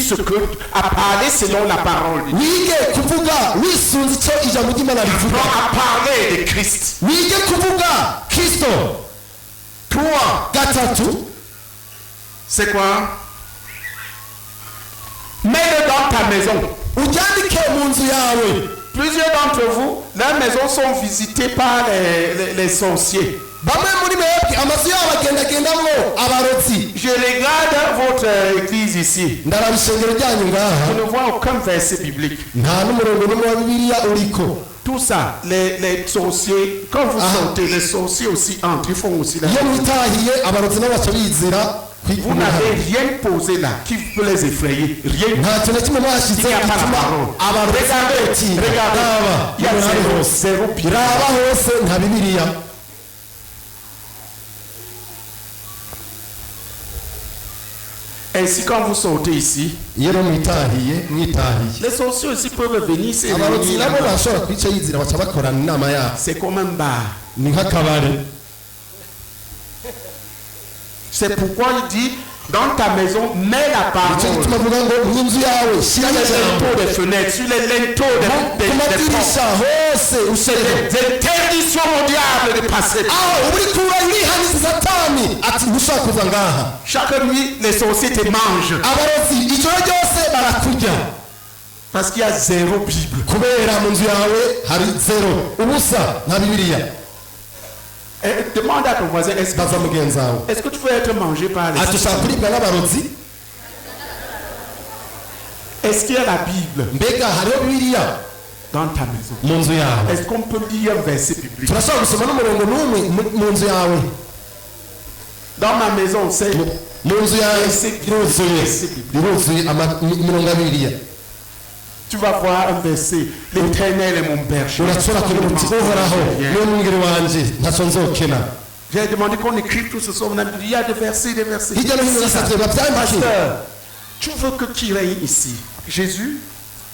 à parler selon la parole. wige kuvuga wisunze icyo ijambo ry'imana rivuga. Apprends à parler de Christ. wige kuvuga Kristo. 3. gatatu c'est quoi? Mets-le dans ta maison. uryandike mu nzu yawe. Plusieurs d'entre vous, leurs maisons sont visitées par les sorciers. bamwe muri mwebwe amazu yabo agendagendamwo abarozi. Je regarde votre église ici. ndaraba ishengero ryanyu ngaha. Je ne vois aucun verset biblique. nta n'umurongo n'umwe wa bibiliya uriko. Tout ça, les sorciers, quand vous sortez, les sorciers aussi entrent, ils font aussi la iyo mwitahiye abarozi n'abaca bizira. Vous n'avez rien posé là qui peut les effrayer. Rien. nta kintu na kimwe mwashyize gituma abarozi batinya. Regardez, il y a zéro Bible. raba hose nta bibiliya. Ainsi, quand vous sortez ici, iyo mwitahiye les sorciers aussi peuvent venir se abarozi nabo réunir. bashobora kwica yizira baca bakorana inama yabo. C'est comme un bar. ni nk'akabare. C'est pourquoi il dit, dans ta maison, mets la nicyo parole. gituma avuga ngo mu nzu yawe Sur shyira les ijambo. linteaux des fenêtres, sur les linteaux ku des portes. madirisha hose ushyire. Interdiction au diable de passer. aho uri kuba yihaniza satani ati ntushaka kuza ngaha. Chaque nuit, les sorciers te mangent. abarozi ijoro ryose barakurya. Parce qu'il y a zéro Bible. kubera mu nzu yawe hari zero ubusa nta bibiliya. Demande à ton voisin, baza mugenzi wawe est-ce que tu veux être mangé par les ati ushaka kuribwa n'abarozi. Est-ce qu'il y a la Bible mbega hariho bibiliya dans ta maison? mu nzu yawe. Est-ce qu'on peut lire un verset biblique? turashobora gusoma n'umurongo n'umwe mu nzu yawe. Dans ma maison, c'est mu nzu yawe iruzuye imirongo ya bibiliya. tu vas voir un verset. L'Éternel est mon berger. urashobora kugira uti uhoraho niwe mwungeri wanje ntacyo nzokena. J'ai demandé qu'on écrive tout ce soir. On a dit, il y a des versets, des versets. hirya no hino nasabye babyandike. Pasteur, tu veux que qui règne ici? Jésus?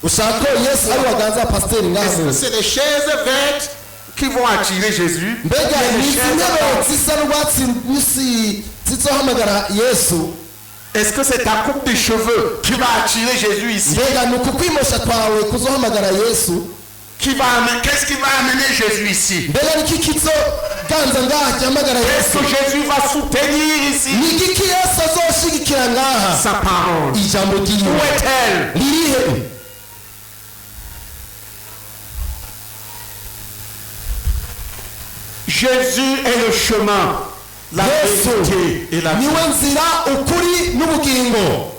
ushaka ko yesu ari waganza pasiteri Est-ce que ngaho. c'est les chaises vertes qui vont attirer Jésus? mbega Il y a ni les izi chaises ntebe blanches. zisa n'urwatsi rubisi zizohamagara yesu. Est-ce que c'est ta coupe de cheveux qui va attirer Jésus ici? mbega ni ukukwimosha kwawe kuzohamagara yesu. Qu'est-ce qui va amener Jésus ici? mbega ni iki kizoganza ngaha gihamagara Est-ce yesu. que Jésus va soutenir ici ni igiki yesu azoshigikira ngaha. sa parole? ijambo Où ryiwe est-elle? ririhe. Jésus est le chemin, la yesu vérité et la vie. niwe nzira ukuri n'ubugingo.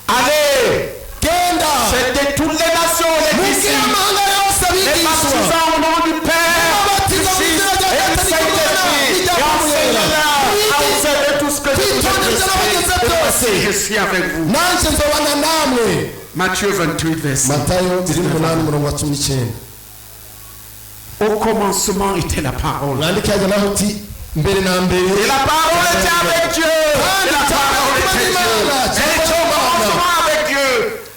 Allez, genda c'est de toutes les nations, les mubwire disciples, amahanga yose les abigishwa. baptisants au nom du Père, du Fils et du Saint-Esprit, et enseignez-leur à observer tout ce que je vous ai prescrit. je suis avec vous. nanje nzobana namwe. Matthieu 28 verset. Matayo 28:19. Au commencement était la parole. Mwandike yaje naho uti mbere na mbere. Et la parole était avec Dieu. Et la parole était Dieu. Et au commencement avec Dieu.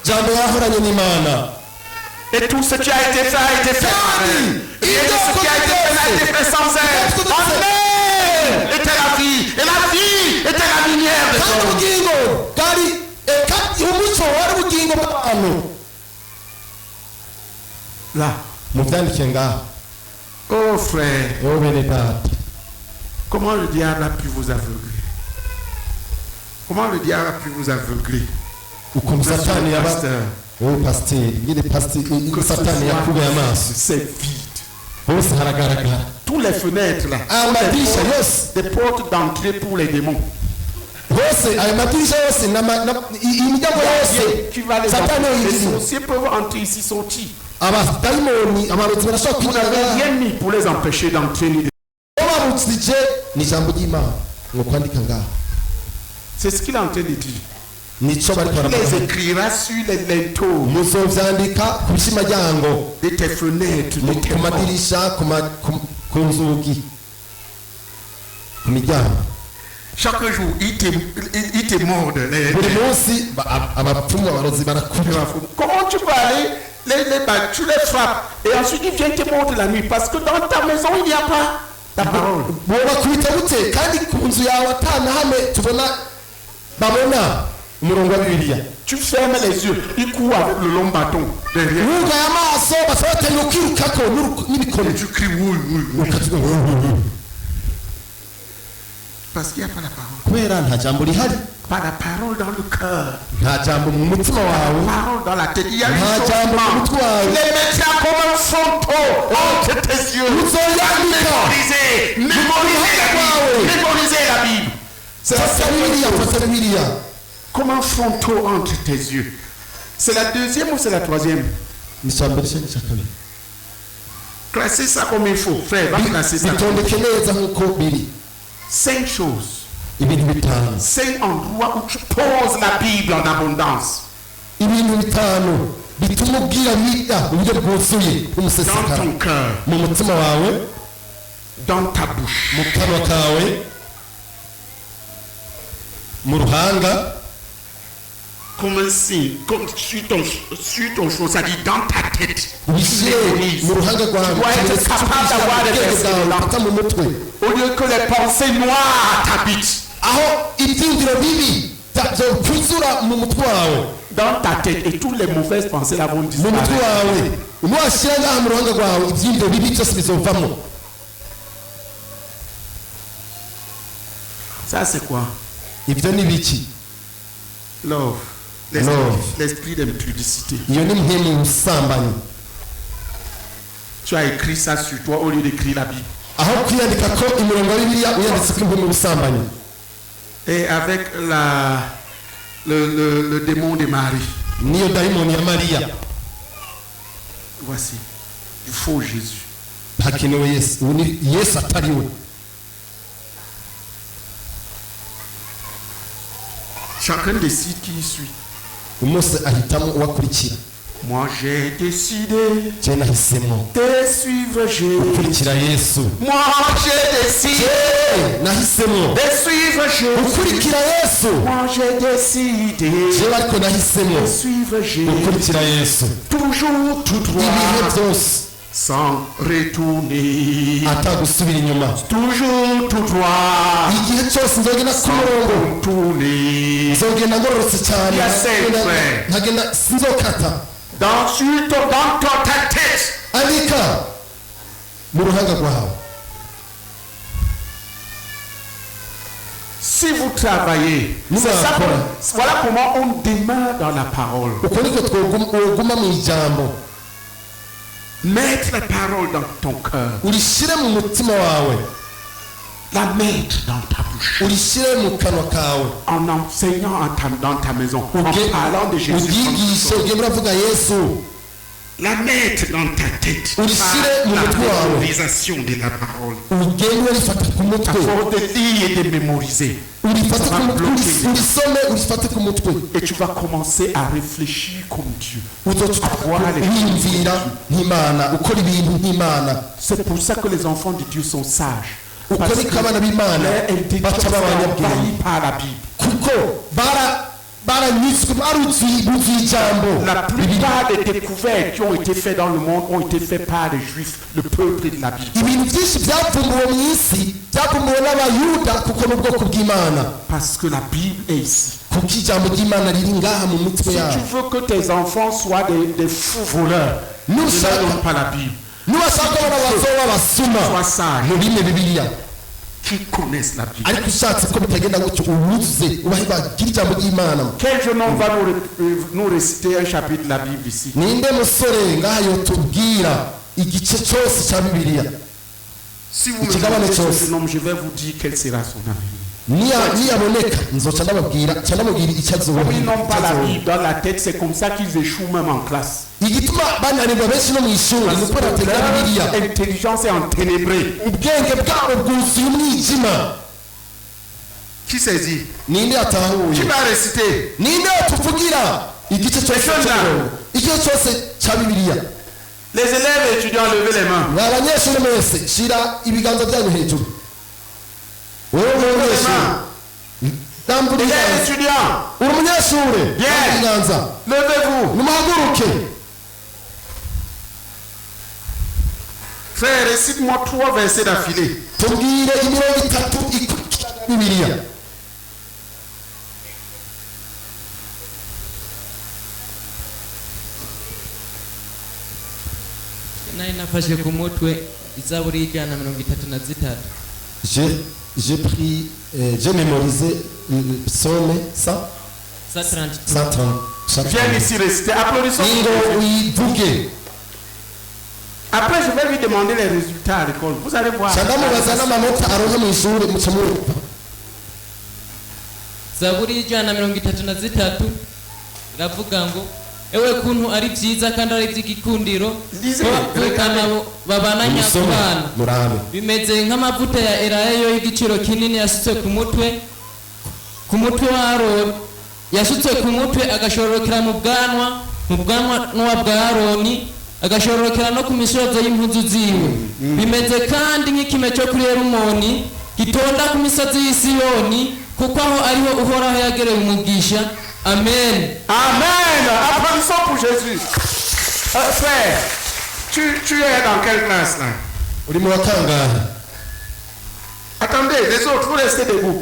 Jambo yahoranye n'Imana. Et tout ce qui a été fait a été fait par elle. Et tout ce qui a été fait a été fait sans elle. En elle était la vie. Et la vie était la lumière de l'homme. Là. Oh frère. Comment le diable a pu vous aveugler? Comment le diable a pu vous aveugler? Oh pasteur, il est pasteur, c'est vide. Tous les fenêtres là, des portes d'entrée pour les démons. Qui va les empêcher? Les sorciers peuvent entrer ici, sortir. Vous n'avez rien mis pour les empêcher d'entrer. C'est ce qu'il est en train de dire. Il les écrira sur les linteaux de tes fenêtres, de tes portes. Chaque jour, il te morde. Comment tu peux aller tu les frappes et ensuite il vient te mordre la nuit parce que dans ta maison il n'y a pas ta parole. Tu fermes les yeux, il court avec le long bâton derrière. Et tu cries oui. Parce qu'il n'y a pas la parole. Pas la parole dans le cœur. La parole dans la tête. Il y a une chose. Tu les mettras comme un fantôme entre tes yeux. Mémoriser la Bible. C'est comme un fantôme entre tes yeux. C'est la deuxième ou c'est la troisième? Classer ça comme il faut. Frère, va classer ça. 5 choses. 5 endroits où tu poses la Bible en abondance. Dans ton cœur. Dans ta bouche. Comme un signe, comme sur ton chose, ça dit dans ta tête. Tu dois être capable d'avoir des versets. Au lieu que les pensées noires t'habitent. Dans ta tête, et toutes les mauvaises pensées là vont disparaître. Ça c'est quoi? Love. L'esprit d'impudicité. Tu as écrit ça sur toi au lieu d'écrire la Bible. Et avec le démon de Marie. Voici. Il faut Jésus. Chacun décide qui suit. Moi j'ai décidé de suivre Jésus. Moi j'ai décidé de suivre Jésus. Moi j'ai décidé de suivre Jésus. Toujours tout droit. Sans retourner. Toujours tout droit. Sans retourner. Il y a 5 frères. Dans ta tête. Si vous travaillez, voilà comment on demeure dans la parole. Mettre la parole dans ton cœur. La mettre dans ta bouche. En enseignant dans ta maison. En parlant de Jésus. la mettre dans ta tête par la mémorisation de la parole. À force de lire et de mémoriser, et tu vas commencer à réfléchir comme Dieu. C'est pour ça que les enfants de Dieu sont sages. Parce que leur intelligence est envahie par la Bible. La plupart des découvertes qui ont été faites dans le monde ont été faites par les Juifs, le peuple de la Bible. Parce que la Bible est ici. Si tu veux que tes enfants soient des fous voleurs, ne leur donne pas la Bible. Sois sage. Qui connaissent la Bible. Quel jeune homme va nous réciter un chapitre de la Bible ici? Si vous me demandez ce jeune homme, je vais vous dire quel sera son avenir. Comme ils n'ont pas la Bible dans la tête, c'est comme ça qu'ils échouent même en classe. Leur intelligence est enténébrée. Qui saisit? Qui va réciter? Les élèves et étudiants, levez les mains. Les étudiants, bien, levez-vous. Frère, récite-moi 3 versets d'affilée. J'ai mémorisé le psaume 130. Viens ici réciter. Applaudissons. Après, je vais lui demander les résultats à l'école. Vous allez voir. Zaburi y'ijana na 33 iravuga ngo ewe kuntu ari byiza kandi ari by'igikundiro bakana babana nyakubana bimeze nk'amavuta ya elayo y'igiciro kinini yasutse ku mutwe wa Aroni yasutse ku mutwe agashororokera mu bwanwa n'uwa bwa Aroni agashororokera no ku misozo y'impuzu ziwe bimeze kandi nk'ikime cyo kuri Herumoni gitonda ku misozi y'Isiyoni kuko aho ariho uhoraho yagereye umugisha. Amen. Amen. Applaudissons pour Jésus. Frère, tu es dans quelle classe là? Attendez, les autres, vous restez debout.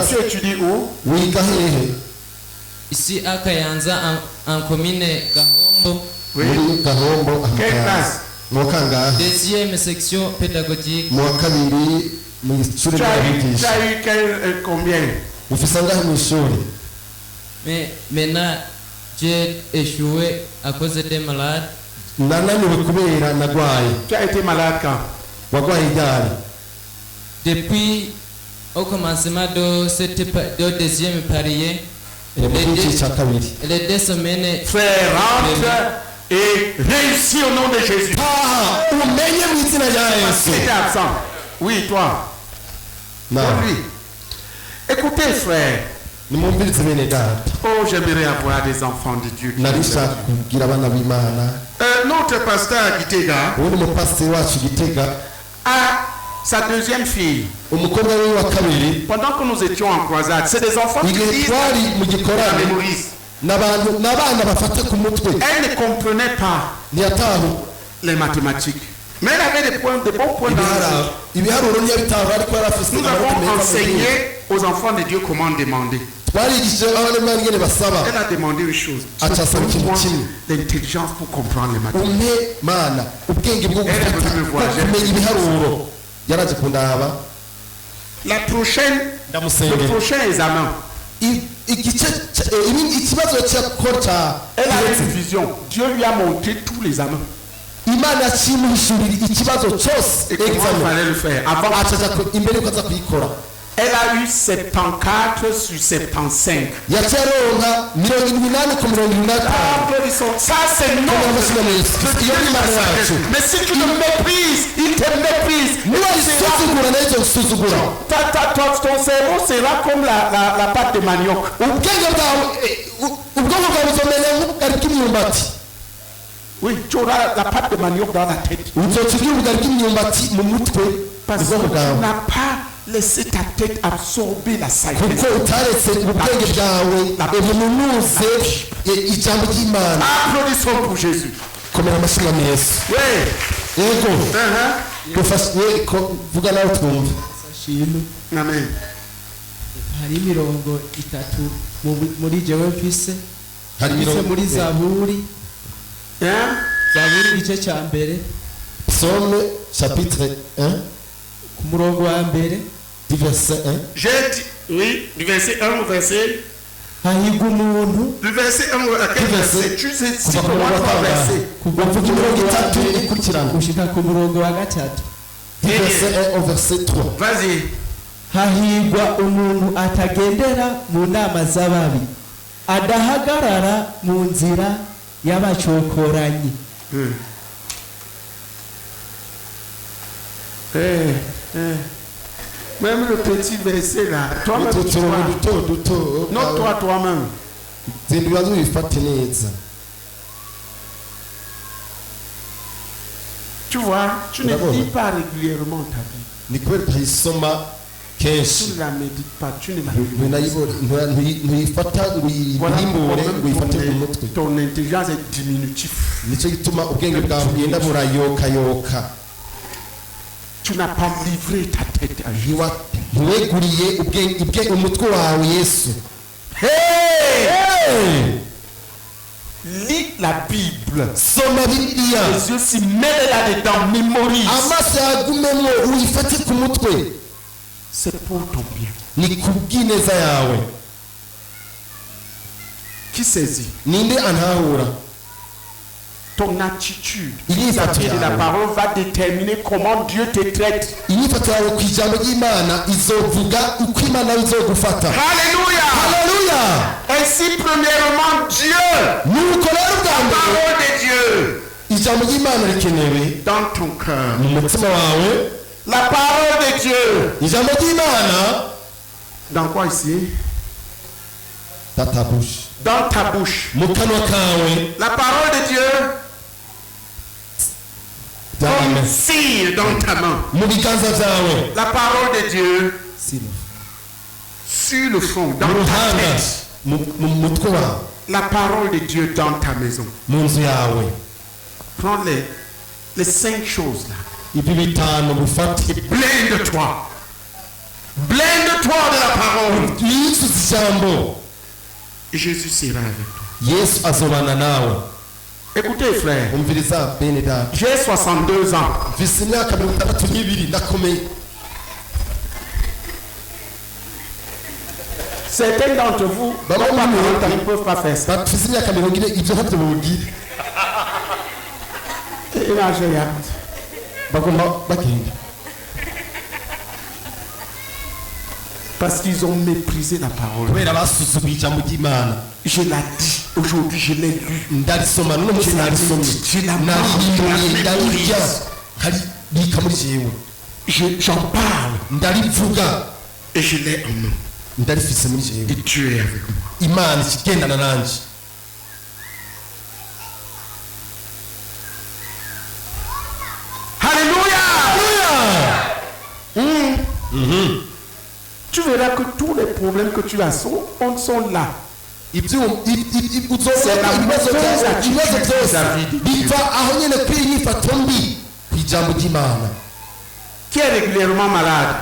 Tu étudies où? Ici à Kayanza, en commune Gahombo. Oui. Quelle classe? Deuxième section pédagogique. Tu as eu combien? Mais maintenant, j'ai échoué à cause des malades. Tu as été malade quand? Depuis au commencement de deuxième parier, les 2 semaines. Frère, rentre et réussis au nom de Jésus. Tu étais absent. Oui, toi. Non. Oui. Écoutez, frère. Oh, j'aimerais avoir des enfants de Dieu. Notre pasteur Gitega a sa deuxième fille. Pendant que nous étions en croisade, c'est des enfants qui lisent la mémorise. Elle ne comprenait pas les mathématiques. Mais elle avait des bons points dans le. Nous avons enseigné aux enfants de Dieu comment demander. Elle a demandé une chose. L'intelligence pour comprendre les mathématiques. Elle est venue me voir. Le prochain examen. Elle a une vision. Dieu lui a montré tous les examens. Et comment il fallait le faire avant. Elle a eu 74 sur 75. Ça, c'est non. Mais si tu le méprises, il te méprise. Ton cerveau sera comme la pâte de manioc. Oui, tu auras la pâte de manioc dans la tête. Parce que tu n'as pas laissé ta tête absorber la sagesse. Applaudissons pour Jésus. Amen. hari imirongo itatu muri jewe mfise muri Zaburi Zaburi igice cya mbere Psaume chapitre 1 ku murongo wa mbere du verset 1. J'ai dit, oui, du verset 1 au verset. Hahirwa umuntu. Du verset 1 au verset. Tu sais si tu vois trois versets. Kuva ku murongo itatu ikurikirana ushika ku murongo wa gatatu. Du verset 1 au verset 3. Vas-y. Hahirwa umuntu atagendera mu nama z'ababi, adahagarara mu nzira y'abacokoranyi. Même le petit verset là, toi-même tu vois. Non, toi-même. Tu vois, tu ne lis pas régulièrement ta Bible. Tu ne la médites pas, tu ne la médites pas. Voilà ton intelligence est diminutive. Tu n'as pas livré ta tête à Jésus. Lis la Bible. Les yeux s'y mêlent là-dedans, mémorise. C'est pour ton bien. Qui saisit? Ton attitude vis-à-vis de la parole va déterminer comment Dieu te traite. Alléluia. Ainsi, premièrement, Dieu. La parole de Dieu. Dans ton cœur. La parole de Dieu. Dans quoi ici? Dans ta bouche. Dans ta bouche. La parole de Dieu. Comme cire dans ta main. La parole de Dieu. Sur le front, dans ta tête. La parole de Dieu dans ta maison. Prends les 5 choses là. Et blinde-toi. Blinde-toi de la parole. Et Jésus sera avec toi. Écoutez frère, j'ai 62 ans. Certains d'entre vous ne peuvent pas faire ça. Parce qu'ils ont méprisé la parole. Je l'ai dit, aujourd'hui je l'ai lu. J'en parle. Et je l'ai en main. Et Dieu est avec moi. Alléluia. Tu verras que tous les problèmes que tu as sont là. C'est la mauvaise attitude. Qui est régulièrement malade?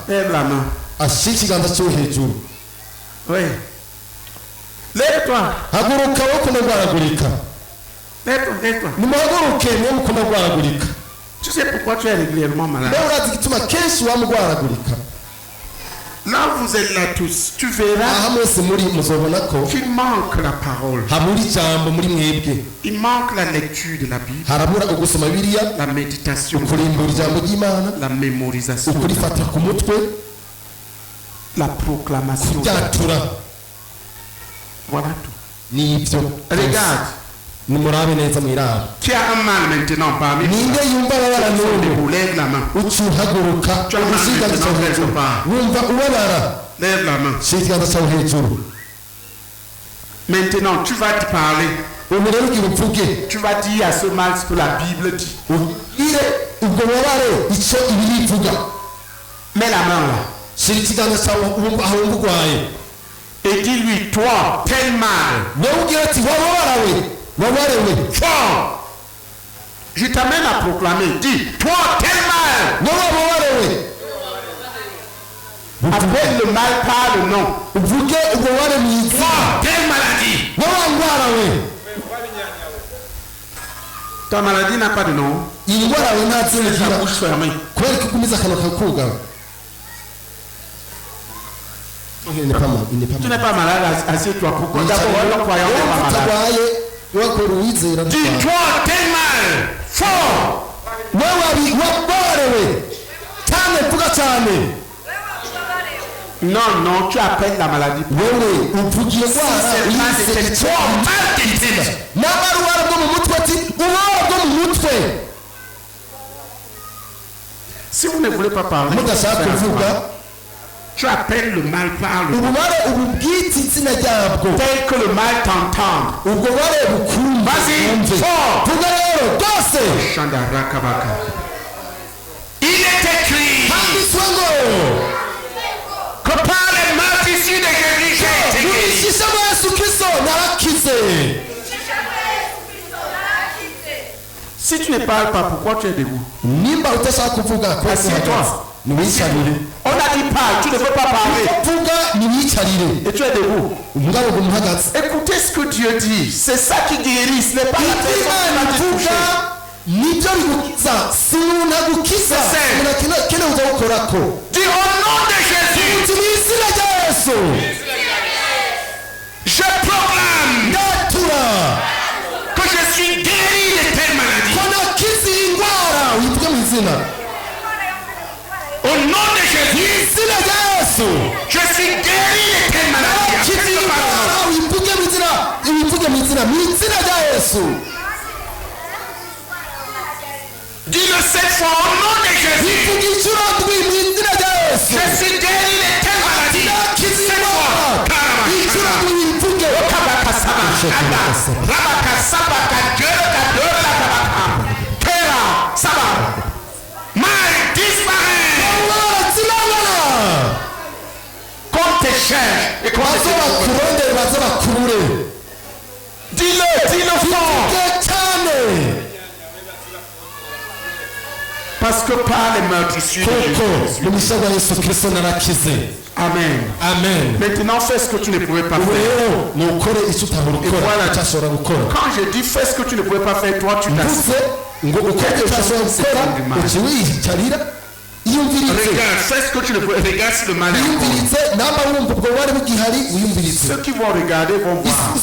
Lève la main. Oui. Lève-toi. Lève-toi. Tu sais pourquoi tu es régulièrement malade? Là, vous êtes là tous, tu verras qu'il manque la parole. Il manque la lecture de la Bible, la méditation, la mémorisation, la proclamation. Voilà tout. Regarde. Qui a un mal maintenant parmi vous? Lève la main. Tu as un mal maintenant quelque part. Lève la main. Maintenant, tu vas te parler. Tu vas dire à ce mal ce que la Bible dit. Mets la main là. Et dis-lui, toi, tel mal. Fort. Je t'amène à proclamer. Dis, toi, tel mal. Appelle le mal par le nom. Toi, telle maladie. Ta maladie n'a pas de nom. Ta bouche fermée. Tu n'es pas malade, assieds-toi. Pourquoi d'abord, croyant malade. Dis-toi, tel mal. Fort. Non, tu appelles la maladie. Si vous ne voulez pas parler, tu appelles le mal par le nom. Tel que le mal t'entende. Vas-y, fort. Il est écrit que par les malditions de Jésus, j'ai été guéri. Si tu ne parles pas, pourquoi tu es debout? Assieds-toi. On a dit parle, tu ne veux pas parler. Et tu es debout. Écoutez ce que Dieu dit. C'est ça qui guérit. Ce n'est pas la personne qui va te toucher. Dis au nom de Jésus. Je proclame que je suis guéri de telle maladie. Au nom de Jésus, je suis guéri de telle maladie. Dis-le cette fois au nom de Jésus. Je suis guéri de telle maladie. Cette fois, mal disparaît. Comme tes chairs et comme dis-le fort. Parce que par les meurtrissures de Jésus. Amen. Maintenant, fais ce que tu ne pouvais pas faire. Et voilà. Quand je dis fais ce que tu ne pouvais pas faire, toi tu t'assieds. Regarde, fais ce que tu ne pouvais pas. Regarde si le mal est. Ceux qui vont regarder vont voir.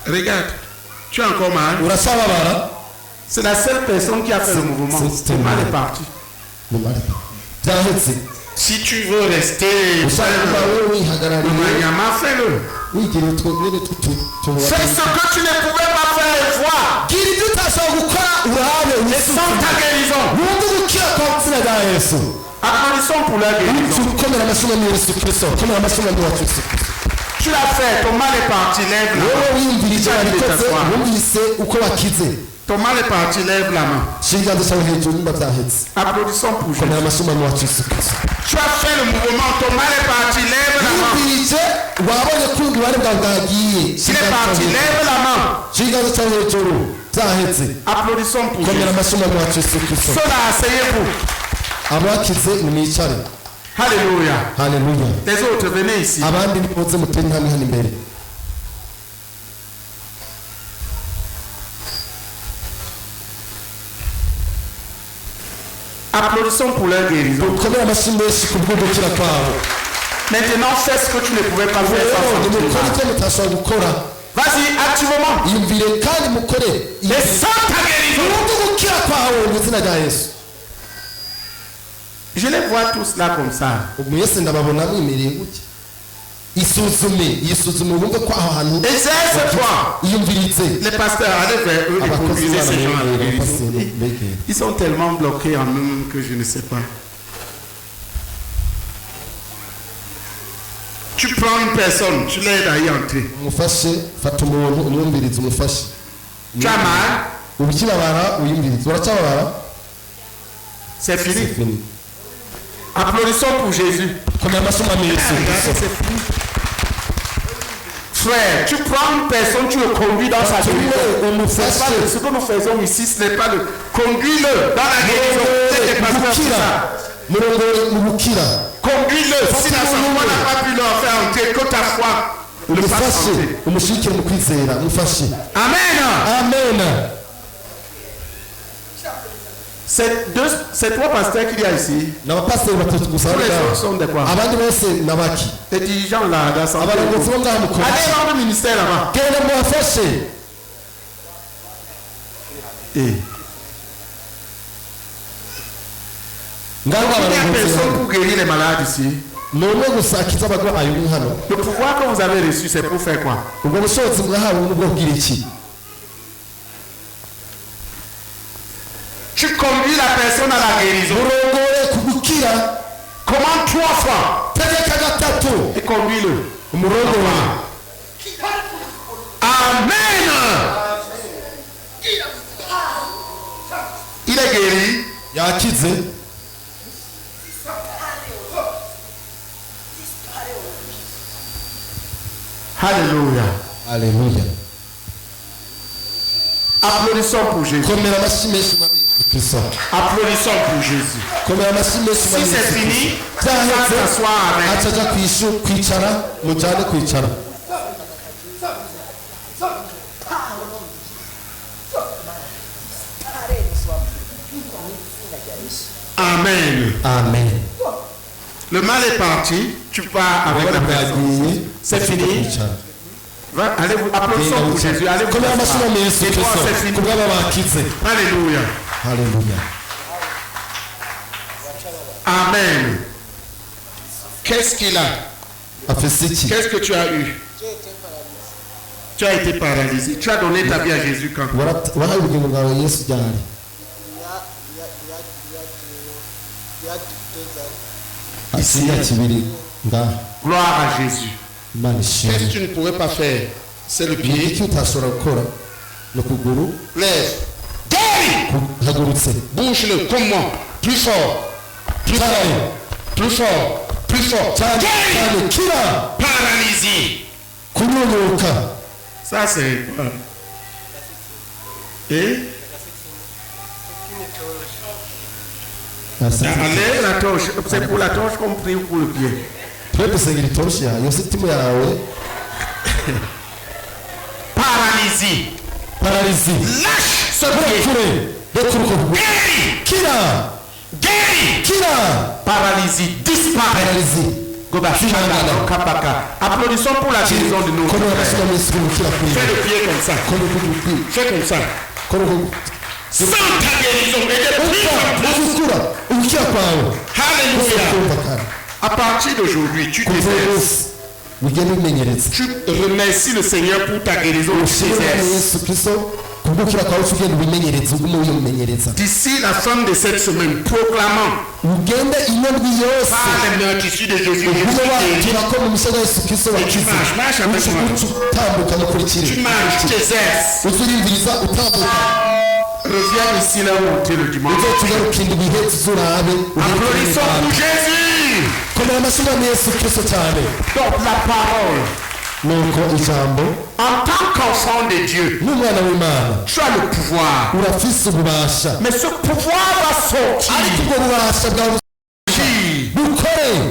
Regarde, tu as encore mal. C'est la seule personne qui a fait le mouvement. Le mal est parti. Si tu veux rester, fais-le. Fais ce que tu ne pouvais pas faire et vois. Et sans ta guérison. Applaudissons pour la guérison. Tu l'as fait, ton mal est parti, lève la main. Ton mal est parti, lève la main. Applaudissons pour Jésus. Tu as fait le mouvement, ton mal est parti, lève la main. Il est parti, lève la main. Applaudissons pour Jésus. Cela, asseyez-vous. Alléluia. Les autres, venez ici. Applaudissons pour leur guérison. Maintenant, fais ce que tu ne pouvais pas faire sans sentir. Vas-y, activement. Et sans ta guérison. Je les vois tous là comme ça. Exerce-toi. Les pasteurs, allez vers eux et conduisez ces gens à la guérison. Ils sont tellement bloqués en eux que je ne sais pas. Tu prends une personne, tu l'aides à y entrer. Tu as mal. C'est fini. Applaudissons pour Jésus. Frère, tu prends une personne, tu le conduis dans sa guérison. Ce que nous faisons ici, ce n'est pas de conduis-le dans la guérison. Conduis-le. Si la foi n'a pas pu leur faire entrer, que ta foi le fasse entrer. Amen. Amen. C'est trois pasteurs qu'il y a ici. Tous les autres sont de quoi? Les dirigeants là, l'assemblée. Allez dans le ministère là-bas. Il n'y a personne pour guérir les malades ici. Le pouvoir que vous avez reçu, c'est pour faire quoi? Tu conduis la personne à la guérison. Comment 3 fois? Et conduis-le. Amen. Il est guéri. Alléluia. Alléluia. Applaudissons pour Jésus. Applaudissons pour Jésus. Si c'est fini, tu vas t'asseoir avec. Amen. Amen. Le mal est parti. Tu pars avec la personne. C'est fini. Allez, applaudissons pour Jésus. Allez, vous c'est fini. Alléluia. Alléluia. Amen. Qu'est-ce qu'il a? Qu'est-ce que tu as eu? Tu as été paralysé. Tu as donné ta vie à Jésus quand? Gloire à Jésus. Qu'est-ce que tu ne pourrais pas faire? C'est le pied. Lève. Bouge-le comme moi. Plus fort. Plus fort. Plus fort. Plus fort. Paralysé. Ça c'est. Et? Allez, la torche. C'est pour la torche qu'on prie ou pour le pied? Paralysé. Lâche ce pied. Guéri. Paralysie. Disparaît. Applaudissons pour la guérison de nos frères. Fais le pied comme ça. Fais comme ça. Sans ta guérison. Alléluia. À partir d'aujourd'hui, tu déverses. Tu remercies le Seigneur pour ta guérison. D'ici la fin de cette semaine, proclamant par les meurtrissures de Jésus. Et tu marches avec moi. Tu marches, tu t'exerces. Reviens ici là où tu es le dimanche. Applaudissons pour Jésus. Donc la parole. En tant qu'enfant de Dieu, tu as le pouvoir. Mais ce pouvoir va sortir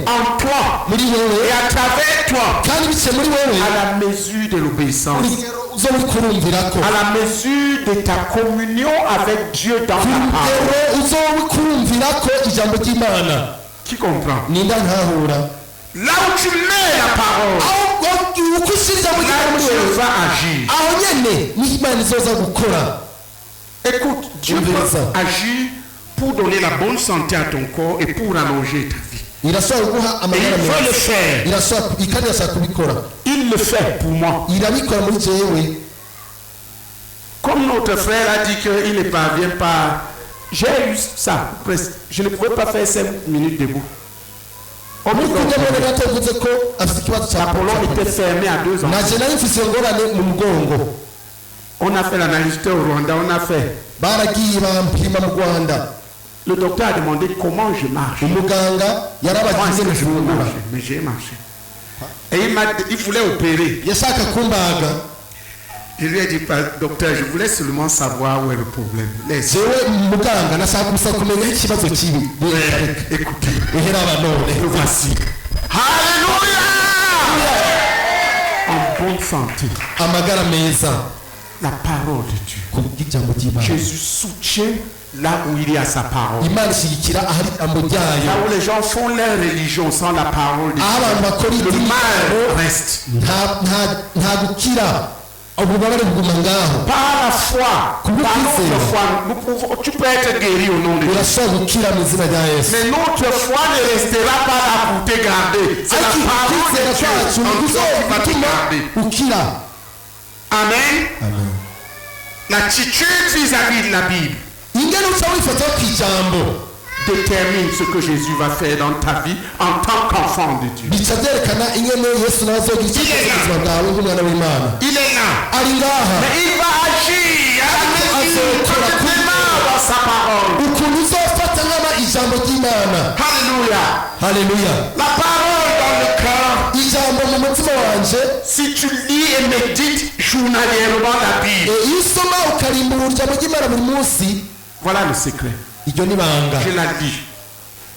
en toi et à travers toi à la mesure de l'obéissance. uzobikurumvirako à la mesure de ta communion avec Dieu dans la parole. uzobikurumvirako ijambo ry'Imana. Qui comprend? Ninda ntahura. Là où tu mets la parole, là où Dieu va agir. aho nyene ni Imana izoza gukora. Écoute, Dieu peut agir pour donner la bonne santé à ton corps et pour allonger ta vie. Et il veut le faire. Il le fait pour moi. Comme notre frère a dit qu'il ne parvient pas, j'ai eu ça, je ne pouvais pas faire 5 minutes debout. L'Apollon était fermé à 2 ans. On a fait l'analyse au Rwanda, on a fait. Le docteur a demandé comment je marche. Mais j'ai marché. Et il voulait opérer. Je lui ai dit, docteur, je voulais seulement savoir où est le problème. Écoutez, le voici. Alléluia! En bonne santé. La parole de Dieu. Jésus soutient là où il y a sa parole. Là où les gens font leur religion sans la parole de Dieu, le mal reste. Par la foi, par notre foi, tu peux être guéri au nom de Dieu. Mais notre foi ne restera pas là pour te garder. C'est la parole de Dieu qui va te garder. Amen. L'attitude vis-à-vis de la Bible détermine ce que Jésus va faire dans ta vie en tant qu'enfant de Dieu. Il est là. Mais il va agir à la mesure de dans sa parole. Alléluia. La parole dans le cœur. Si tu lis et médites journalièrement la Bible, voilà le secret. Je la lis.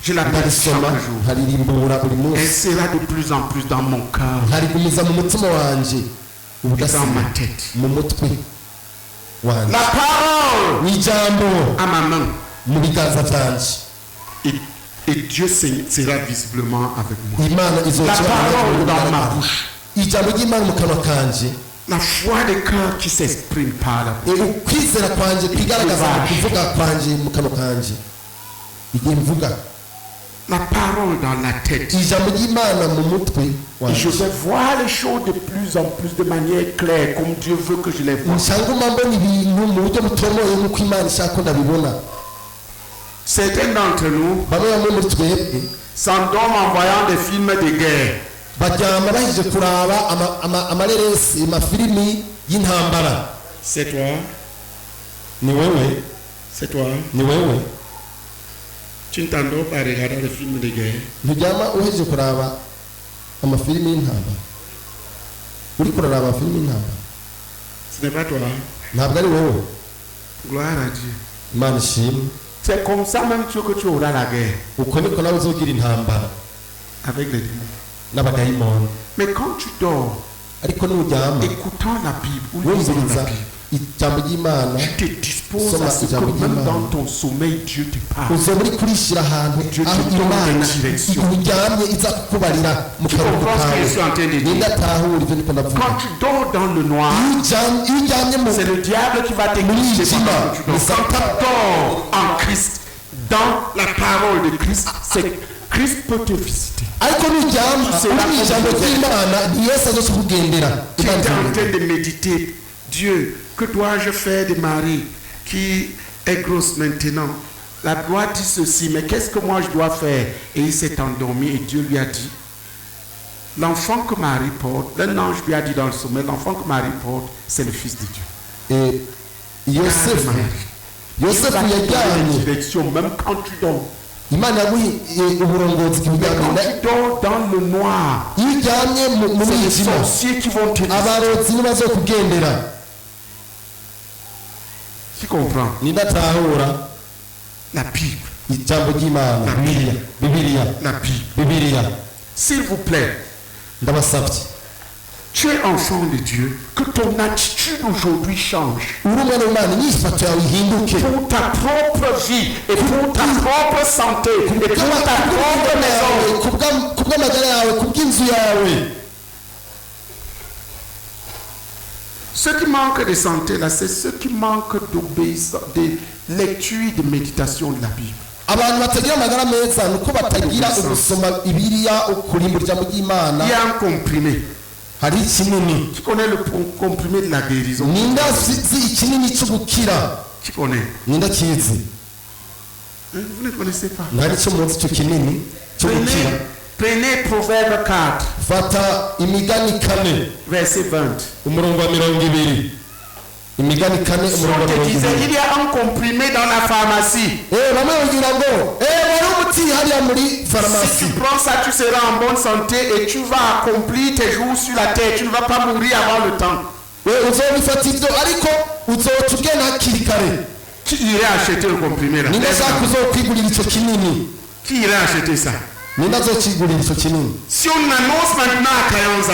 Je la lis chaque jour. Elle sera de plus en plus dans mon cœur. Dans ma tête. La parole à ma main. Et Dieu sera visiblement avec moi. La parole dans ma bouche. La foi de cœur qui s'exprime par la bouche. La parole dans la tête. Et je vais voir les choses de plus en plus de manière claire, comme Dieu veut que je les vois. Certains d'entre nous s'endorment en voyant des films de guerre. C'est toi. C'est toi. Tu ne t'endors pas à regarder les films de guerre. Ce n'est pas toi. Gloire à Dieu. C'est comme ça même que tu auras la guerre. Avec les démons. Mais quand tu dors, écoutant la Bible ou lisant la Bible, tu te disposes à ce que même dans ton sommeil, Dieu te parle. Dieu te donne une direction. Tu comprends ce que je suis en train de dire? Quand tu dors dans le noir, c'est le diable qui va t'écouter. Quand tu dors en Christ, dans la parole de Christ, Christ peut te visiter. Tu es en train de méditer. Dieu, que dois-je faire de Marie qui est grosse maintenant? La loi dit ceci, mais qu'est-ce que moi je dois faire? Et il s'est endormi et Dieu lui a dit, l'enfant que Marie porte, un ange lui a dit dans le sommeil, l'enfant que Marie porte, c'est le Fils de Dieu. Et Yosef il y a une direction, même quand tu dors. Mais quand tu dors dans le noir, c'est les sorciers qui vont te dire. Qui comprend? La Bible. La Bible. S'il vous plaît, tu es enfant de Dieu, que ton attitude aujourd'hui change. Pour ta propre vie, et pour ta propre santé, et pour ta propre maison. Ceux qui manquent de santé, là, c'est ceux qui manquent d'obéissance, de lecture et de méditation de la Bible. Il y a un comprimé. Tu connais le comprimé de la guérison? Tu connais? Vous ne connaissez pas? Prenez Proverbe 4. Verset 20. Je te disais, il y a un comprimé dans la pharmacie. Si tu prends ça, tu seras en bonne santé et tu vas accomplir tes jours sur la terre. Tu ne vas pas mourir avant le temps. Qui irait acheter le comprimé là? Qui irait acheter ça? Si on annonce maintenant à Kayanza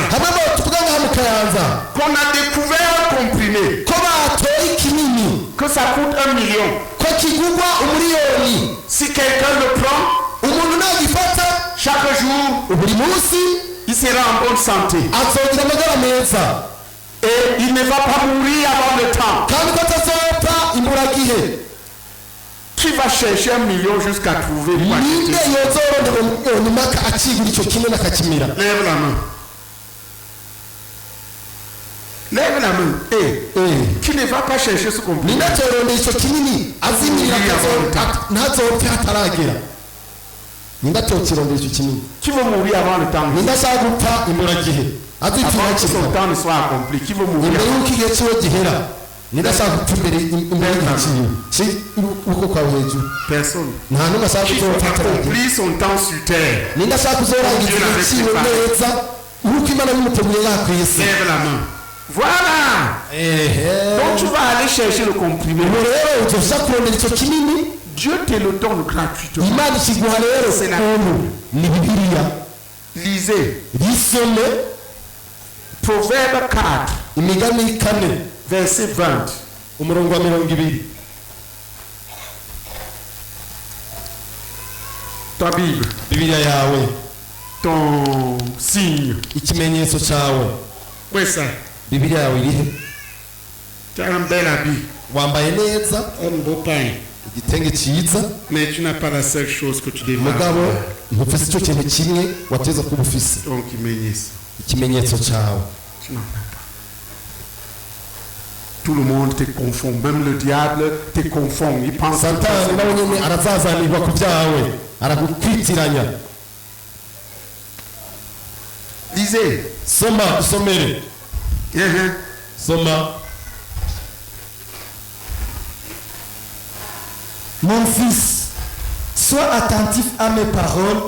qu'on a découvert un comprimé, que ça coûte 1 million, si quelqu'un le prend, chaque jour, il sera en bonne santé. Et il ne va pas mourir avant le temps. Qui va chercher 1 million jusqu'à trouver quoi? Lève la main. Lève la main. Qui ne va pas chercher ce comprimé? Qui va mourir avant le temps? Avant que son temps ne soit accompli. Qui va mourir? Personne. Qui va accomplir son temps sur terre. Lève la main. Voilà. Donc tu vas aller chercher le comprimé. Dieu te le donne gratuitement. C'est la lisez. Proverbe 4. Verset 20. Ta Bible. Ton signe. Oui, ça. Tu as un bel habit. Un beau pain. Mais tu n'as pas la seule chose que tu devrais avoir. Donc, tu n'en as pas. Tout le monde te confond, même le diable te confond. Il pense que lisez. Soma. Mon fils, sois attentif à mes paroles,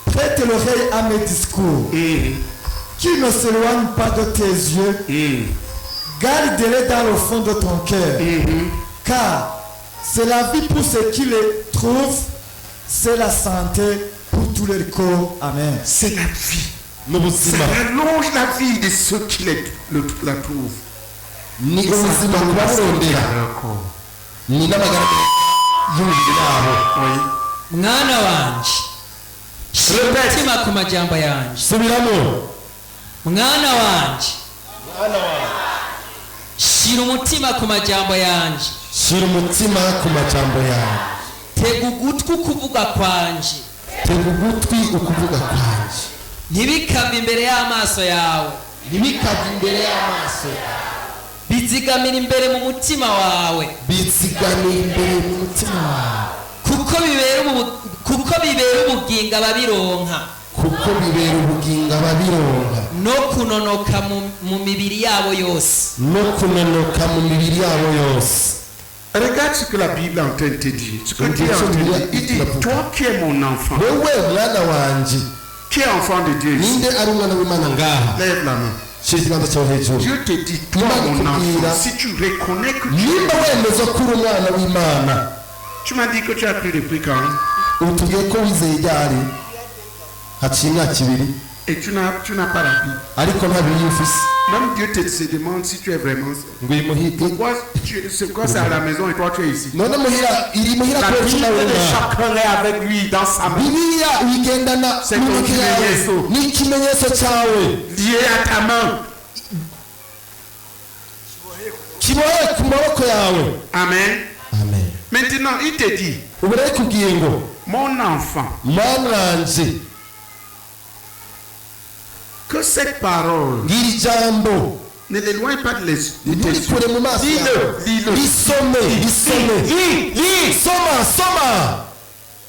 prête l'oreille à mes discours, qui ne s'éloigne pas de tes yeux, garde-les dans le fond de ton cœur, car c'est la vie pour ceux qui les trouvent, c'est la santé pour tous les corps. Amen. C'est la vie. Ça allonge la vie de ceux qui la trouvent. Mwana wanje shira umutima ku majambo yanje. Mwana wanje shira umutima ku majambo yanje. Tega ugutwi ukuvuga kwanje. Ntibikave imbere y'amaso yawe. Bizigamira imbere mu mutima wawe. Kuko bibera ubugingo ababironka. No kunonoka mu mibiri yabo yose. Regarde ce que la Bible est en train de te dire. Il dit, toi qui es mon enfant. Qui est enfant de Dieu ici? Lève la main. Dieu te dit, toi mon enfant, si tu reconnais que tu m'as dit que tu as pris depuis quand? Et tu n'as pas la Bible. ariko nta Bibiliya ufise. Même Dieu se demande si tu es vraiment. Pourquoi c'est à la maison et toi tu es ici? None muhira iri muhira La ko Bible kina de wena. chacun est avec lui dans sa main. Bibiliya uyigendana C'est ton kimenyetso. ni ikimenyetso cyawe Lié à ta main. kibohe ku maboko yawe. Amen. Amen. Maintenant, il te dit, Ubu rero kubwiye ngo mon enfant, mwananje que cette parole ngiri jambo ne l'éloigne pas de tes nturikure mu maso yawe. Lis-le. Lisome. Lis. Soma.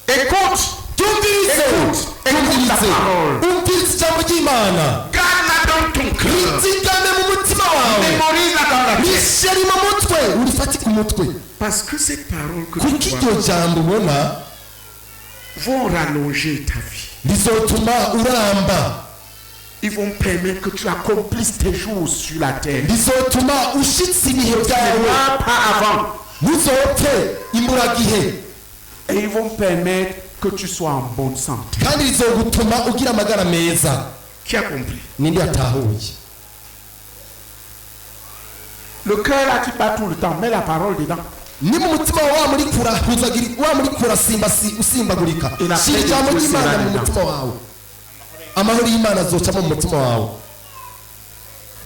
Écoute. Tumvirize. Écoute la parole. Umvirize ijambo ry'Imana. Garde-la dans ton cœur. Rizigame mu mutima wawe. Mémorise-la dans la tête. Risheri mu mutwe. Urifate ku mutwe. Parce que cette parole que Kuko tu iryo vois jambo ubona vont rallonger ta vie. rizotuma uramba. Ils vont permettre que tu accomplisses tes jours sur la terre. Rizotuma ushitse ibihe Tu ne byawe. meurs pas avant. Ntuzopfe imburagihe. Et ils vont permettre que tu sois en bonne santé. Kandi rizogutuma ugira amagara meza. Qui a compris? Ninde yatahuye? Le cœur là qui bat tout le temps, mets la parole dedans. Ni mu mutima wawe muri kura usimbagurika. Shira ijambo ry'Imana mu mutima wawe. Amahoro y'Imana azocamo mu mutima wawe.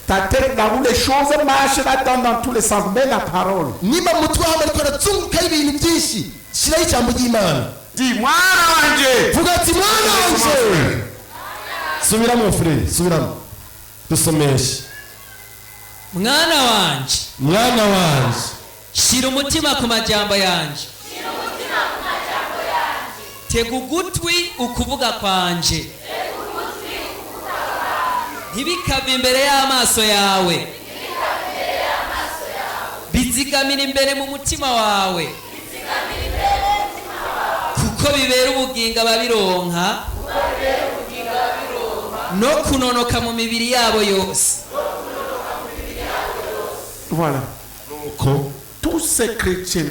Ta tête là où les choses marchent là-dedans dans tous les sens, mets la parole. Niba mu mutwe wawe ariko arazunguka ibintu byinshi, shiraho ijambo ry'Imana. Dis, mwana wanje. Vuga ati mwana wanje. Subiramo frere, subiramo. Dusomeshe. Mwana wanje. shira umutima ku majambo yanje. tega ugutwi ukuvuga kwanje. ntibikave imbere y'amaso yawe. bizigamira imbere mu mutima wawe. kuko bibera ubugingo ababironka no kunonoka mu mibiri yabo yose. Voilà. Ko Tous ces chrétiens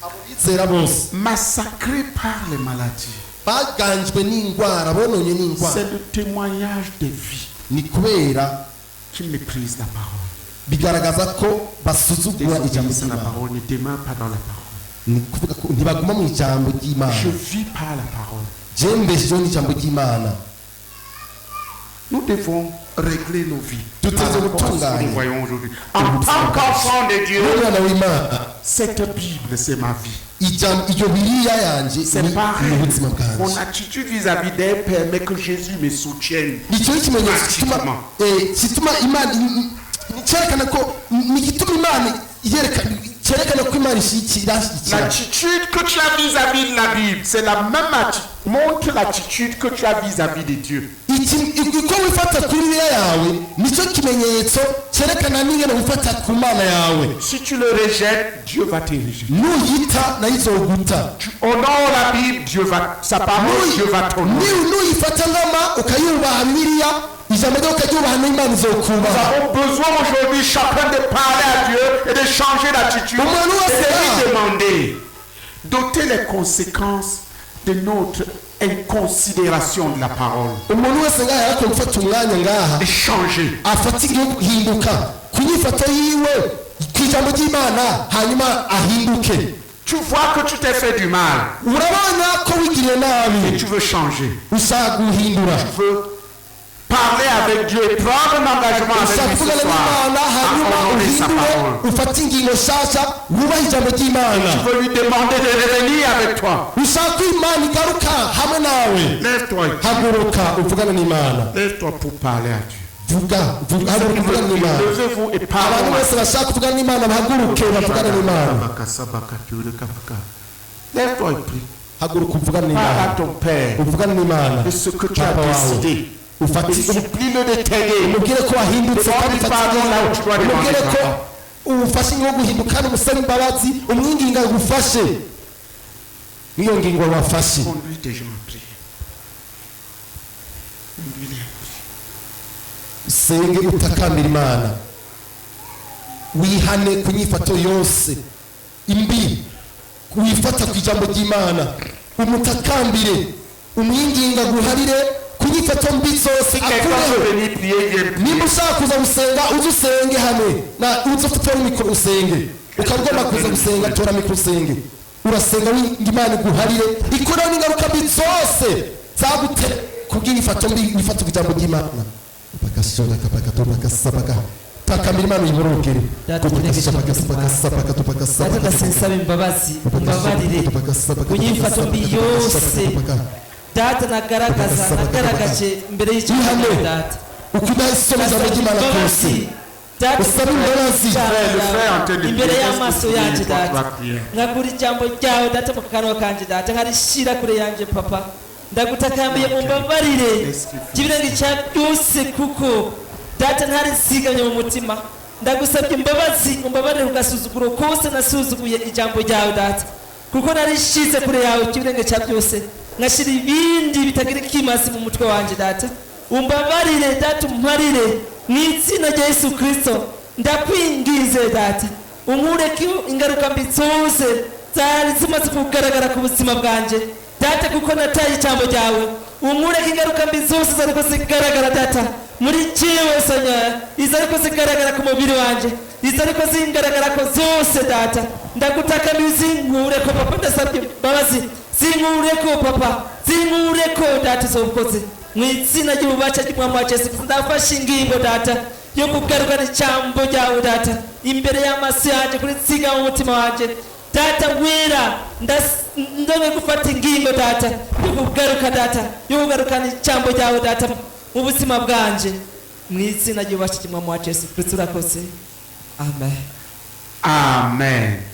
abizera bose massacrés par les maladies, baganjwe n'indwara bononye n'indwara. c'est le témoignage de vie Ni kubera qui méprise la parole. bigaragaza ko basuzugura ijambo Désobéissent à la ry'Imana. parole, ne demeure pas dans la parole. Ni kuvuga ko ntibaguma mu ijambo ry'Imana. Je vis par la parole. Jembeshejeho n'ijambo ry'Imana. Nous devons régler nos vies. Tout Par est rapport à ce que autour. nous voyons aujourd'hui. En tant qu'enfant de Dieu, Umwana w'Imana, cette Bible, c'est ma vie. iryo Bibiliya yanje C'est ni pareil. ubuzima bwanjye. Mon attitude vis-à-vis d'elle permet que Jésus me soutienne. Icyo ni ikimenyetso gituma Imana cyerekana ko ni igituma Imana cyerekana ko Imana ishyigikira. L'attitude que tu as vis-à-vis de la Bible, c'est la même attitude. Montre l'attitude que tu as vis-à-vis de Dieu. Uko wifata kuri Bibiliya yawe nicyo kimenyetso cyerekana n'ingene wifata ku Mana yawe. Si tu le rejettes, Dieu va te rejeter. Nuyita nayo izoguta. Tu honores la Bible, Dieu va, sa parole, Dieu va t'honorer. Nuyifata nkama ukayubaha Bibiliya ijambo ryo ukaryubaha n'Imana Nous izokubaha. avons besoin aujourd'hui chacun de parler à Dieu et de changer d'attitude et de lui demander d'ôter les conséquences de notre inconsidération de la parole. Umuntu wese ngaha yakwiye gufata umwanya ngaha Et changer. afata igihe guhinduka ku nyifato yiwe ku ijambo ry'Imana hanyuma ahinduke. Tu vois que tu t'es fait du mal Urabona ko wigiriye et nabi tu veux changer. ushaka guhindura. Tu veux parler avec Dieu et prendre un engagement ushaka avec lui kuvugana ce soir n'Imana à hanyuma honorer sa uhindure parole. ufate ingingo nshyashya wubahe ijambo ry'Imana. Tu veux lui demander de revenir avec toi. ushaka ko Imana igaruka hamwe nawe. Lève-toi. Haguruka uvugana n'Imana. Lève-toi pour parler à Dieu. haguruka uvugana n'Imana. Levez-vous et Abantu parlez. bose bashaka kuvugana n'Imana bahaguruke bavugana n'Imana. Lève-toi et prie. Haguruka uvugana Parle à n'Imana. ton Père uvugana n'Imana. de ce que tu as Papa wawe. décidé. Ufate Et supplie-le de t'aider. umubwire ko wahindutse Demande kandi ufate pardon là où tu dois demander umubwire ko pardon. ufashe ingingo yo guhinduka kandi umusaba imbabazi umwinginga agufashe n'iyo ngingo wafashe. Conduis tes gens à prier. Conduis-les à prier. usenge utakambira Imana, wihane ku nyifato yose imbi wifata ku ijambo ry'Imana, umutakambire umwinginga guharire ku inyifato mbi zose akureho. Nimba ushaka kuza gusenga uze usenge hamwe uze ufite mikoro usenge, ukaba ugomba kuza gusenga tora mikoro usenge, urasenga Imana iguharire ikoreho n'ingaruka mbi zose zagutera kubw'inyifato mbi wifata ku ijambo ry'Imana. Bakashona kapakatora kasabaka takamira Imana yiborokere ndasensabe imbabazi umbabarire kunyifato mbi yose data nagaragaje imbere y'icyubahiro data ukudasomeza mu ry'Imana kose usaba imbabazi imbere y'amaso yanjye data nkagura ijambo ryawe data mu kanwa kanjye data nkarishira kure yanjye papa ndagutakambiye umbabarire kibirenge cya byose kuko data ntari nsigamye mu mutima ndagusabye imbabazi umbabarire ugasuzuguro kose nasuzuguye ijambo ryawe data kuko narishize kure yawe kibirenge cya byose nkashira ibindi bitagira ikimasi mu mutwe wanjye data umbabarire data umparire mu izina rya Yesu Kristo ndakwingize data unkureke ingaruka mbi zose zari zimaze kugaragara ku buzima bwanjye data kuko nataye ijambo ryawe unkureke ingaruka mbi zose zariko zigaragara data muri jewe Seigneur izariko zigaragara ku mubiri wanje izariko zigaragara ko zose data ndagutaka bizinkureko papa ndasabye babazi zinkureko papa zinkureko data zokoze mu izina ry'ububasha ry'Umwami wa Yesu ndafashe ingingo data yo kugarukana ijambo ryawe data imbere y'amaso yanjye kuri tsiga mu mutima wanje data wera ndonge gufata ingingo data yo kugaruka data yo kugarukana ijambo ryawe data mu buzima bwanje mu izina ry'ububasha ry'Umwami wa Yesu Kristo urakoze amen amen.